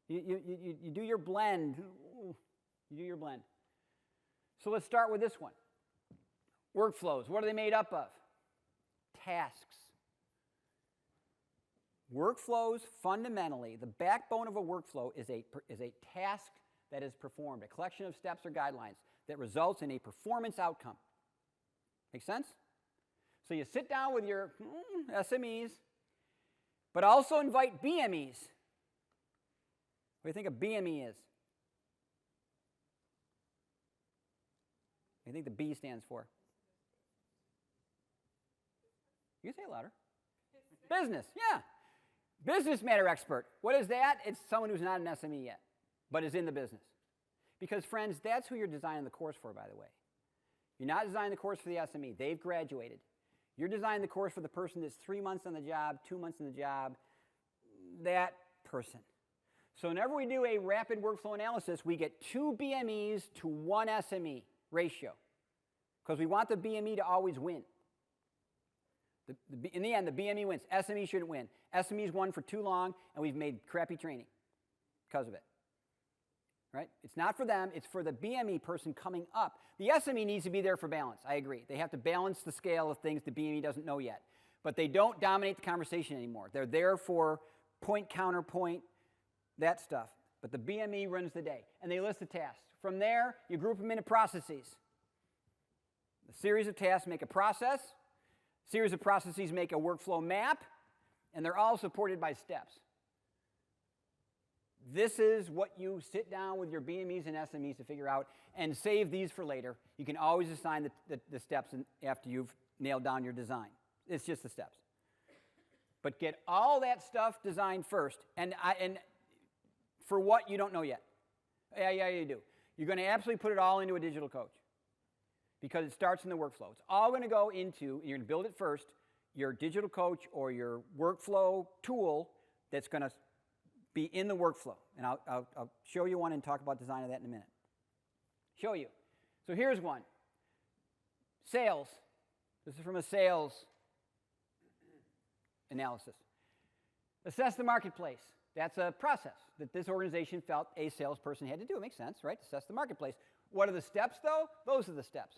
You do your blend. You do your blend. So let's start with this one. Workflows. What are they made up of? Tasks. Workflows, fundamentally, the backbone of a workflow is a task that is performed, a collection of steps or guidelines that results in a performance outcome. Make sense? So you sit down with your SMEs, but also invite BMEs. What do you think a BME is? What do you think the B stands for? You can say it louder. Business, yeah. Business matter expert. What is that? It's someone who's not an SME yet, but is in the business. Because, friends, that's who you're designing the course for, by the way. You're not designing the course for the SME. They've graduated. You're designing the course for the person that's 3 months on the job, 2 months on the job, that person. So whenever we do a rapid workflow analysis, we get 2 BMEs to 1 SME ratio because we want the BME to always win. In the end, the BME wins. SME shouldn't win. SME's won for too long, and we've made crappy training because of it. right? It's not for them, it's for the BME person coming up. The SME needs to be there for balance, I agree. They have to balance the scale of things the BME doesn't know yet. But they don't dominate the conversation anymore. They're there for point, counterpoint, that stuff. But the BME runs the day, and they list the tasks. From there, you group them into processes. A series of tasks make a process. A series of processes make a workflow map, and they're all supported by steps. This is what you sit down with your BMEs and SMEs to figure out, and save these for later. You can always assign the steps after you've nailed down your design. It's just the steps. But get all that stuff designed first, and for what you don't know yet. Yeah, you do. You're going to absolutely put it all into a digital coach because it starts in the workflow. It's all going to go into, you're going to build it first, your digital coach or your workflow tool that's going to be in the workflow. And I'll show you one and talk about design of that in a minute. Show you. So here's one. Sales. This is from a sales analysis. Assess the marketplace. That's a process that this organization felt a salesperson had to do. It makes sense, right? Assess the marketplace. What are the steps, though? Those are the steps.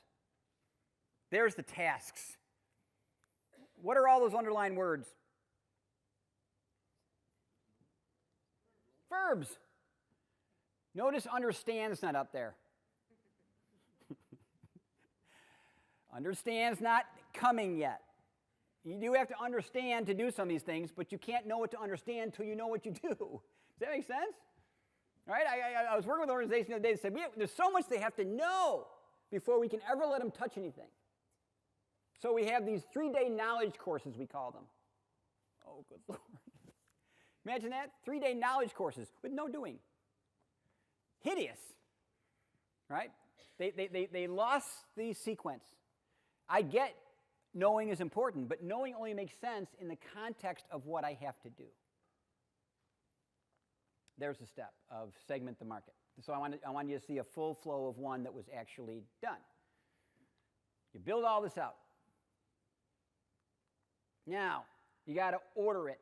There's the tasks. What are all those underlined words? Verbs. Notice understand's not up there. Understand's not coming yet. You do have to understand to do some of these things, but you can't know what to understand until you know what you do. Does that make sense? All right, I was working with an organization the other day that said, there's so much they have to know before we can ever let them touch anything. So we have these 3-day knowledge courses, we call them. Oh, good Lord. Imagine that, 3-day knowledge courses with no doing. Hideous, right? They lost the sequence. I get knowing is important, but knowing only makes sense in the context of what I have to do. There's the step of segment the market. So I want you to see a full flow of one that was actually done. You build all this out. Now, you got to order it.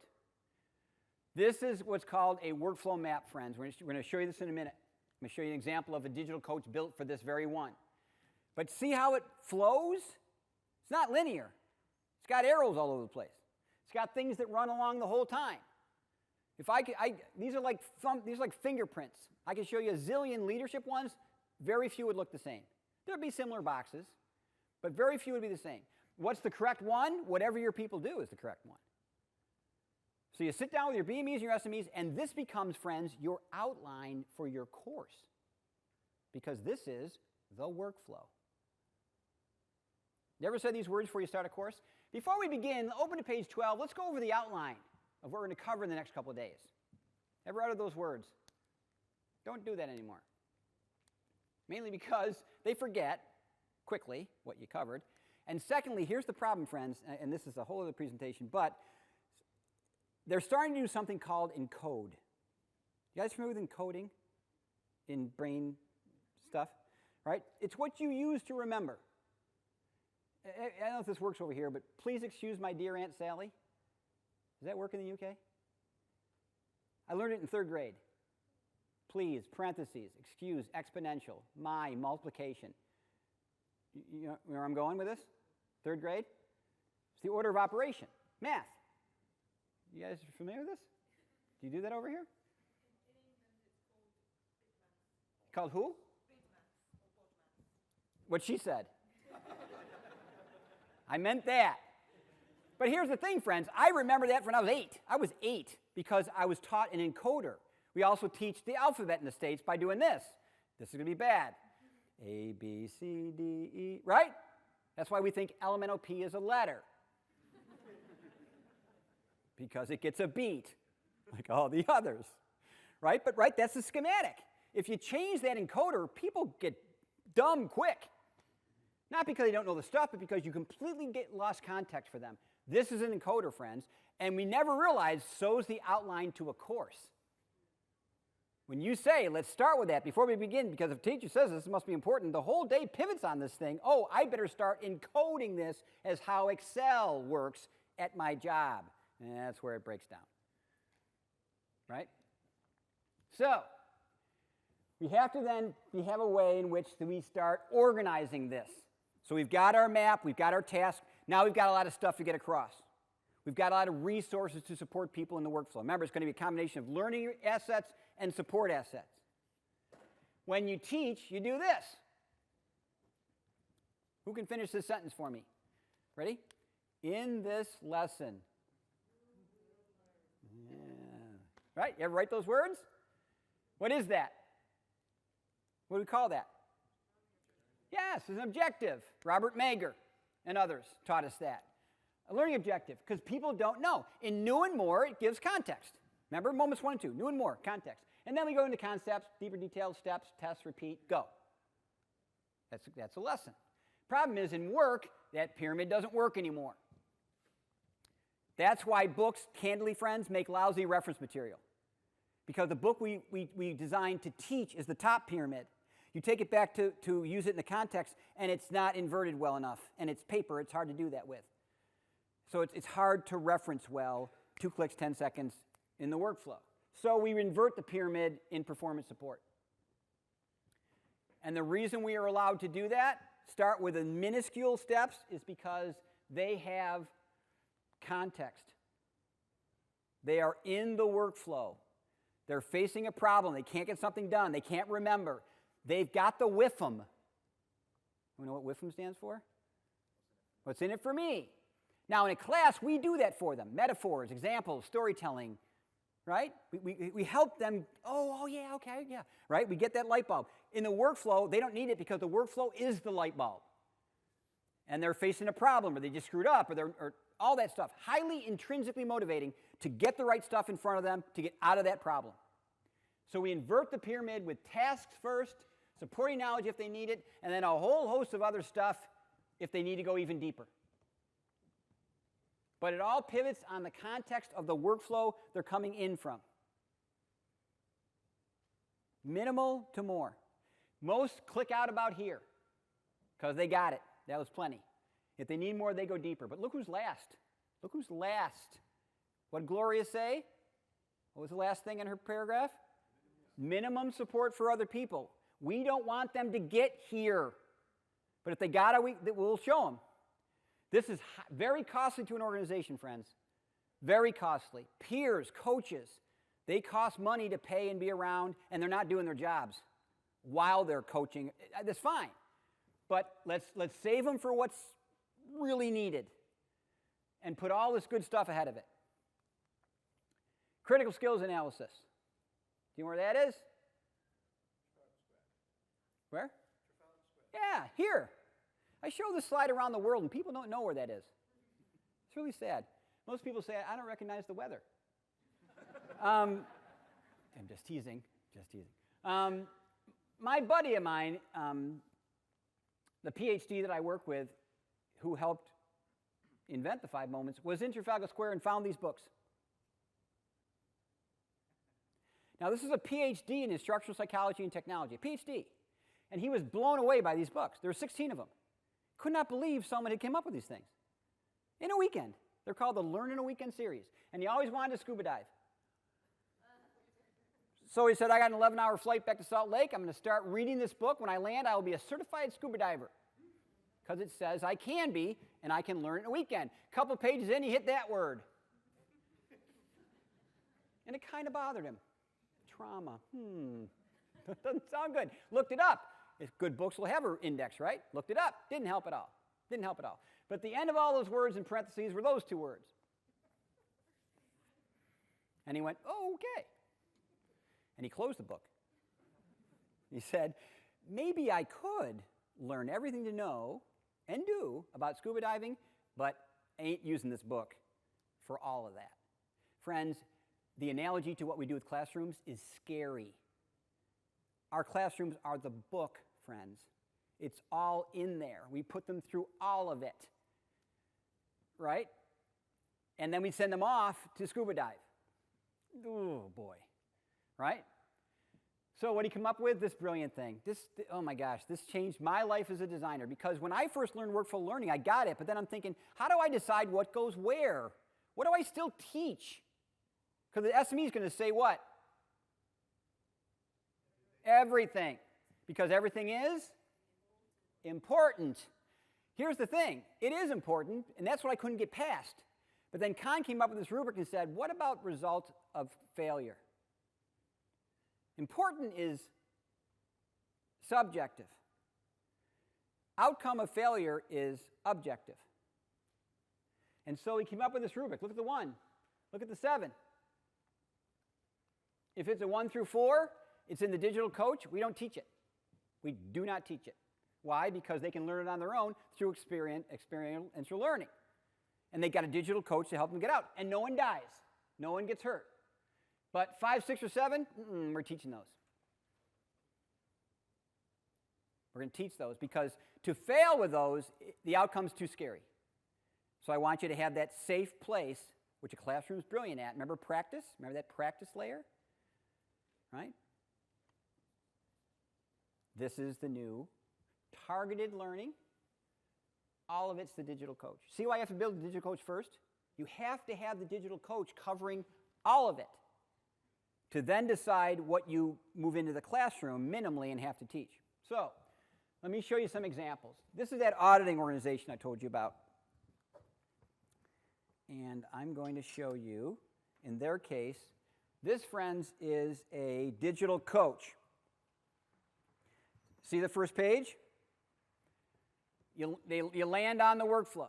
This is what's called a workflow map, friends. We're going to show you this in a minute. I'm going to show you an example of a digital coach built for this very one. But see how it flows? It's not linear. It's got arrows all over the place. It's got things that run along the whole time. These are like fingerprints. I can show you a zillion leadership ones. Very few would look the same. There'd be similar boxes, but very few would be the same. What's the correct one? Whatever your people do is the correct one. So you sit down with your BMEs and your SMEs, and this becomes, friends, your outline for your course. Because this is the workflow. You ever said these words before you start a course? Before we begin, open to page 12. Let's go over the outline of what we're going to cover in the next couple of days. Ever uttered those words? Don't do that anymore. Mainly because they forget quickly what you covered. And secondly, here's the problem, friends, and this is a whole other presentation, but they're starting to do something called encode. You guys familiar with encoding in brain stuff? Right? It's what you use to remember. I don't know if this works over here, but please excuse my dear Aunt Sally. Does that work in the UK? I learned it in 3rd grade. Please, parentheses, excuse, exponential, my, multiplication. You know where I'm going with this? 3rd grade? It's the order of operation. Math. You guys are familiar with this? Do you do that over here? In England, it's called who? Big maths or bod maths. What she said. I meant that. But here's the thing, friends. I remember that when I was 8. I was 8 because I was taught an encoder. We also teach the alphabet in the States by doing this. This is going to be bad. A, B, C, D, E, right? That's why we think elemental P is a letter. Because it gets a beat, like all the others, right? But right, that's the schematic. If you change that encoder, people get dumb quick. Not because they don't know the stuff, but because you completely get lost context for them. This is an encoder, friends, and we never realize so's the outline to a course. When you say, let's start with that before we begin, because if the teacher says this must be important, the whole day pivots on this thing. Oh, I better start encoding this as how Excel works at my job. And that's where it breaks down. Right? So, we have to then have a way in which we start organizing this. So we've got our map, we've got our task, now we've got a lot of stuff to get across. We've got a lot of resources to support people in the workflow. Remember, it's going to be a combination of learning assets and support assets. When you teach, you do this. Who can finish this sentence for me? Ready? In this lesson. Yeah. Right? You ever write those words? What is that? What do we call that? Yes, it's an objective. Robert Mager and others taught us that. A learning objective, because people don't know. In new and more, it gives context. Remember, moments 1 and 2, new and more, context. And then we go into concepts, deeper details, steps, tests, repeat, go. That's a lesson. Problem is, in work, that pyramid doesn't work anymore. That's why books, candidly, friends, make lousy reference material. Because the book we designed to teach is the top pyramid. You take it back to use it in the context, and it's not inverted well enough. And it's paper, it's hard to do that with. So it's hard to reference well, 2 clicks, 10 seconds in the workflow. So we invert the pyramid in performance support. And the reason we are allowed to do that, start with the minuscule steps, is because they have context. They are in the workflow. They're facing a problem. They can't get something done. They can't remember. They've got the WIFM. You know what WIFM stands for? What's in it for me? Now, in a class, we do that for them. Metaphors, examples, storytelling, right? We help them, oh, yeah, okay, yeah, right? We get that light bulb. In the workflow, they don't need it because the workflow is the light bulb. And they're facing a problem, or they just screwed up, or all that stuff. Highly intrinsically motivating to get the right stuff in front of them to get out of that problem. So we invert the pyramid with tasks first, supporting knowledge if they need it, and then a whole host of other stuff if they need to go even deeper. But it all pivots on the context of the workflow they're coming in from. Minimal to more. Most click out about here because they got it. That was plenty. If they need more, they go deeper. But look who's last. Look who's last. What did Gloria say? What was the last thing in her paragraph? Minimum support for other people. We don't want them to get here. But if they got it, we'll show them. This is very costly to an organization, friends. Very costly. Peers, coaches, they cost money to pay and be around, and they're not doing their jobs while they're coaching. That's fine. But let's save them for what's really needed and put all this good stuff ahead of it. Critical skills analysis. Do you know where that is? Where? Yeah, here. I show this slide around the world, and people don't know where that is. It's really sad. Most people say, I don't recognize the weather. I'm just teasing, my buddy of mine, the PhD that I work with, who helped invent the 5 moments, was in Trafalgar Square and found these books. Now, this is a PhD in instructional psychology and technology, a PhD. And he was blown away by these books. There were 16 of them. Could not believe someone had come up with these things. In a weekend. They're called the Learn in a Weekend series. And he always wanted to scuba dive. So he said, I got an 11-hour flight back to Salt Lake. I'm going to start reading this book. When I land, I will be a certified scuba diver. Because it says I can be, and I can learn in a weekend. A couple pages in, he hit that word. And it kind of bothered him. Trauma. Doesn't sound good. Looked it up. If good books will have an index, right? Looked it up. Didn't help at all. Didn't help at all. But the end of all those words in parentheses were those 2 words. And he went, oh, okay. And he closed the book. He said, maybe I could learn everything to know and do about scuba diving, but ain't using this book for all of that. Friends, the analogy to what we do with classrooms is scary. Our classrooms are the book, friends. It's all in there. We put them through all of it, right? And then we send them off to scuba dive. Oh, boy, right? So what did he come up with? This brilliant thing. Oh, my gosh, this changed my life as a designer, because when I first learned workflow learning, I got it, but then I'm thinking, how do I decide what goes where? What do I still teach? Because the SME is going to say what? Everything. Because everything is important. Here's the thing. It is important, and that's what I couldn't get past. But then Kahn came up with this rubric and said, what about result of failure? Important is subjective. Outcome of failure is objective. And so he came up with this rubric. Look at the 1. Look at the 7. If it's a 1 through 4, it's in the digital coach. We don't teach it. We do not teach it. Why? Because they can learn it on their own through experiential learning. And they got a digital coach to help them get out. And no one dies. No one gets hurt. But 5, 6, or 7, we're teaching those. We're going to teach those because to fail with those, the outcome's too scary. So I want you to have that safe place, which a classroom's brilliant at. Remember practice? Remember that practice layer? Right? This is the new targeted learning. All of it's the digital coach. See why you have to build the digital coach first? You have to have the digital coach covering all of it to then decide what you move into the classroom minimally and have to teach. So let me show you some examples. This is that auditing organization I told you about. And I'm going to show you, in their case, this, friends, is a digital coach. See the first page? You land on the workflow.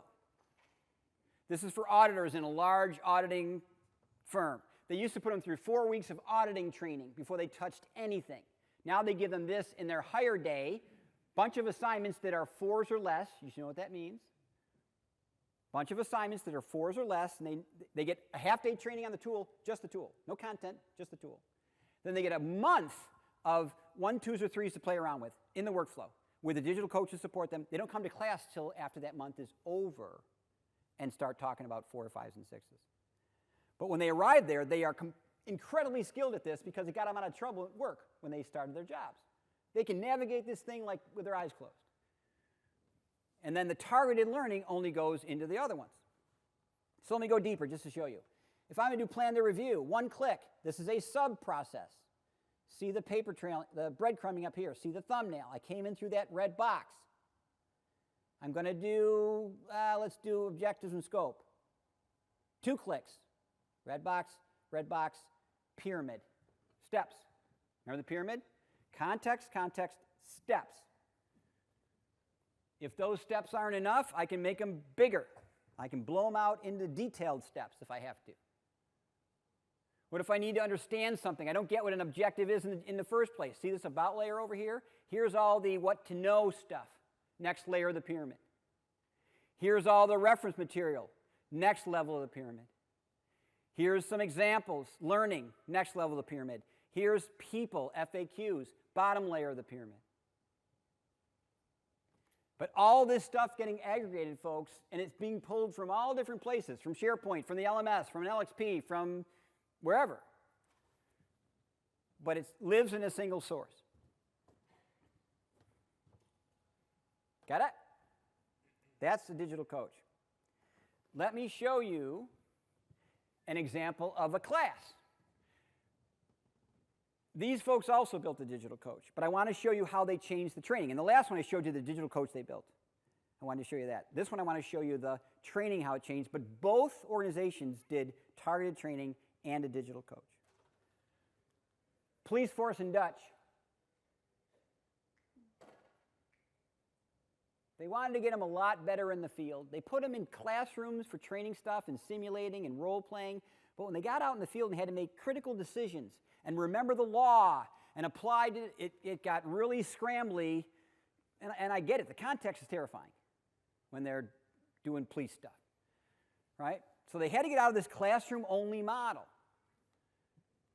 This is for auditors in a large auditing firm. They used to put them through 4 weeks of auditing training before they touched anything. Now they give them this in their hire day, bunch of assignments that are 4s or less. You should know what that means. Bunch of assignments that are 4s or less, and they get a half-day training on the tool, just the tool. No content, just the tool. Then they get a month of 1, 2s, or 3s to play around with in the workflow, with a digital coach to support them. They don't come to class till after that month is over and start talking about 4, 5s, and 6s. But when they arrive there, they are incredibly skilled at this because it got them out of trouble at work when they started their jobs. They can navigate this thing like with their eyes closed. And then the targeted learning only goes into the other ones. So let me go deeper just to show you. If I'm going to do plan the review, 1 click. This is a sub-process. See the paper trail, the breadcrumbing up here. See the thumbnail. I came in through that red box. I'm going to do, let's do objectives and scope. 2 clicks. Red box, pyramid. Steps. Remember the pyramid? Context, context, steps. If those steps aren't enough, I can make them bigger. I can blow them out into detailed steps if I have to. What if I need to understand something? I don't get what an objective is in the first place. See this about layer over here? Here's all the what to know stuff. Next layer of the pyramid. Here's all the reference material. Next level of the pyramid. Here's some examples. Learning. Next level of the pyramid. Here's people, FAQs. Bottom layer of the pyramid. But all this stuff getting aggregated, folks, and it's being pulled from all different places, from SharePoint, from the LMS, from an LXP, from wherever. But it lives in a single source. Got it? That's the digital coach. Let me show you an example of a class. These folks also built the digital coach, but I want to show you how they changed the training. In the last one, I showed you the digital coach they built. I wanted to show you that. This one, I want to show you the training, how it changed, but both organizations did targeted training and a digital coach. Police force in Dutch. They wanted to get them a lot better in the field. They put them in classrooms for training stuff and simulating and role-playing, but when they got out in the field and had to make critical decisions and remember the law and applied it, it got really scrambly, and I get it. The context is terrifying when they're doing police stuff, right? So they had to get out of this classroom-only model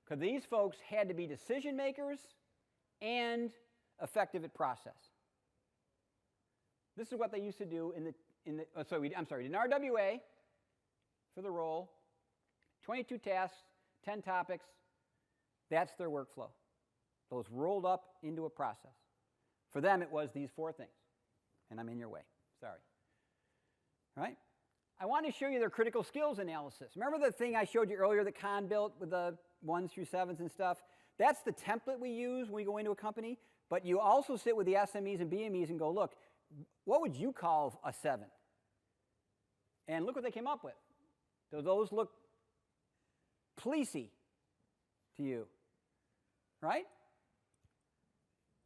because these folks had to be decision makers and effective at process. This is what they used to do in RWA for the role, 22 tasks, 10 topics. That's their workflow. Those rolled up into a process. For them, it was these 4 things. And I'm in your way. Sorry. All right? I want to show you their critical skills analysis. Remember the thing I showed you earlier that Kahn built with the 1s through 7s and stuff? That's the template we use when we go into a company, but you also sit with the SMEs and BMEs and go, look, what would you call a 7? And look what they came up with. Do those look policey to you? Right?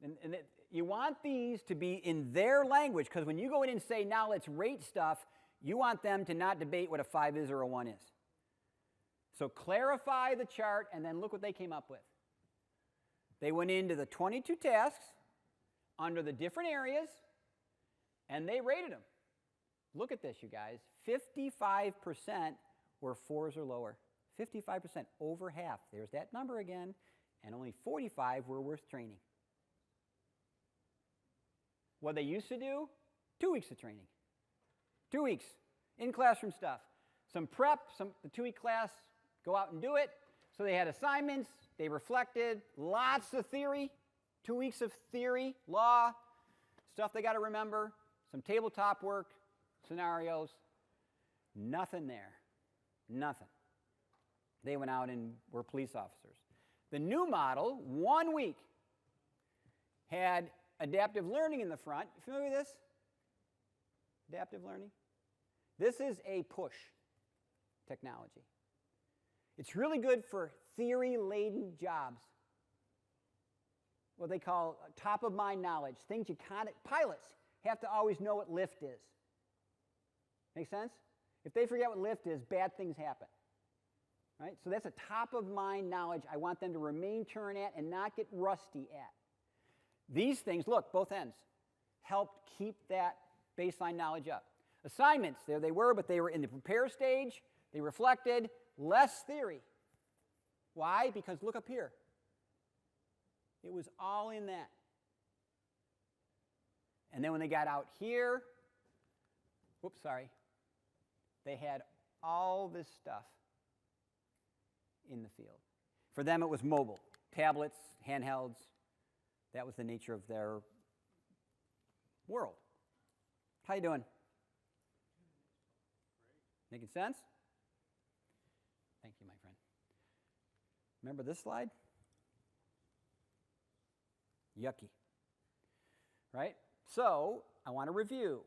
And you want these to be in their language, because when you go in and say, now let's rate stuff, you want them to not debate what a 5 is or a 1 is. So clarify the chart, and then look what they came up with. They went into the 22 tasks under the different areas, and they rated them. Look at this, you guys. 55% were 4s or lower. 55%, over half. There's that number again. And only 45 were worth training. What they used to do, 2 weeks of training. 2 weeks, in-classroom stuff. Some prep, the 2-week class, go out and do it. So they had assignments, they reflected, lots of theory, 2 weeks of theory, law, stuff they got to remember, some tabletop work, scenarios. Nothing there, nothing. They went out and were police officers. The new model, 1 week, had adaptive learning in the front. You familiar with this? Adaptive learning? This is a push technology. It's really good for theory-laden jobs. What they call top-of-mind knowledge. Things you can't, pilots have to always know what lift is. Make sense? If they forget what lift is, bad things happen. Right? So that's a top-of-mind knowledge I want them to remain current at and not get rusty at. These things, look, both ends, helped keep that baseline knowledge up. Assignments, there they were, but they were in the prepare stage. They reflected less theory. Why? Because look up here. It was all in that. And then when they got out here, whoops, sorry, they had all this stuff in the field. For them, it was mobile. Tablets, handhelds. That was the nature of their world. How you doing? Making sense? Thank you, my friend. Remember this slide? Yucky. Right? So, I want to review.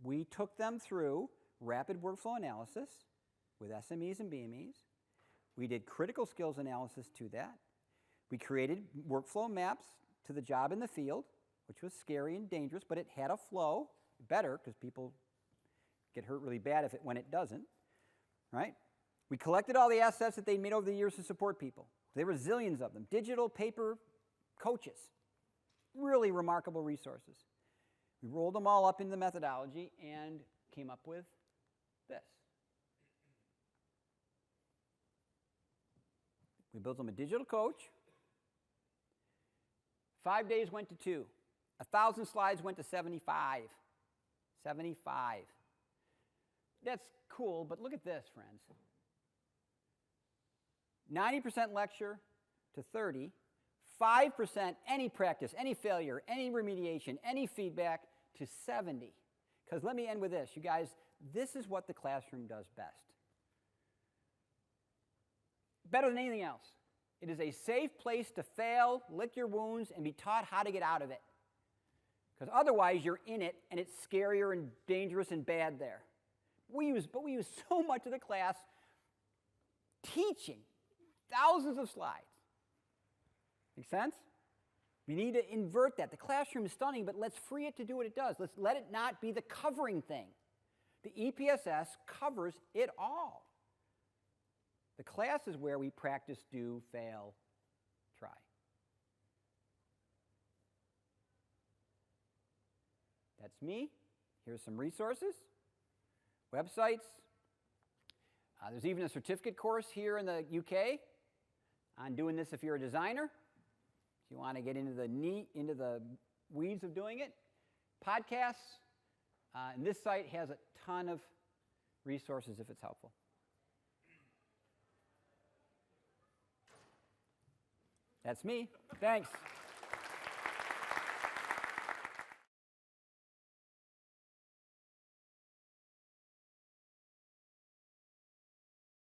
We took them through rapid workflow analysis with SMEs and BMEs. We did critical skills analysis to that. We created workflow maps to the job in the field, which was scary and dangerous, but it had a flow. Better, because people get hurt really bad when it doesn't. Right? We collected all the assets that they'd made over the years to support people. There were zillions of them. Digital, paper, coaches. Really remarkable resources. We rolled them all up into the methodology and came up with this. We built them a digital coach. 5 days went to 2. 1,000 slides went to 75. 75. That's cool, but look at this, friends. 90% lecture to 30. 5% any practice, any failure, any remediation, any feedback to 70. Because let me end with this. You guys, this is what the classroom does best. Better than anything else. It is a safe place to fail, lick your wounds, and be taught how to get out of it. Because otherwise, you're in it, and it's scarier and dangerous and bad there. We use so much of the class teaching thousands of slides. Make sense? We need to invert that. The classroom is stunning, but let's free it to do what it does. Let's let it not be the covering thing. The EPSS covers it all. The class is where we practice, do, fail, try. That's me. Here's some resources, websites. There's even a certificate course here in the UK on doing this if you're a designer. If you want to get into the weeds of doing it. Podcasts. And this site has a ton of resources if it's helpful. That's me. Thanks.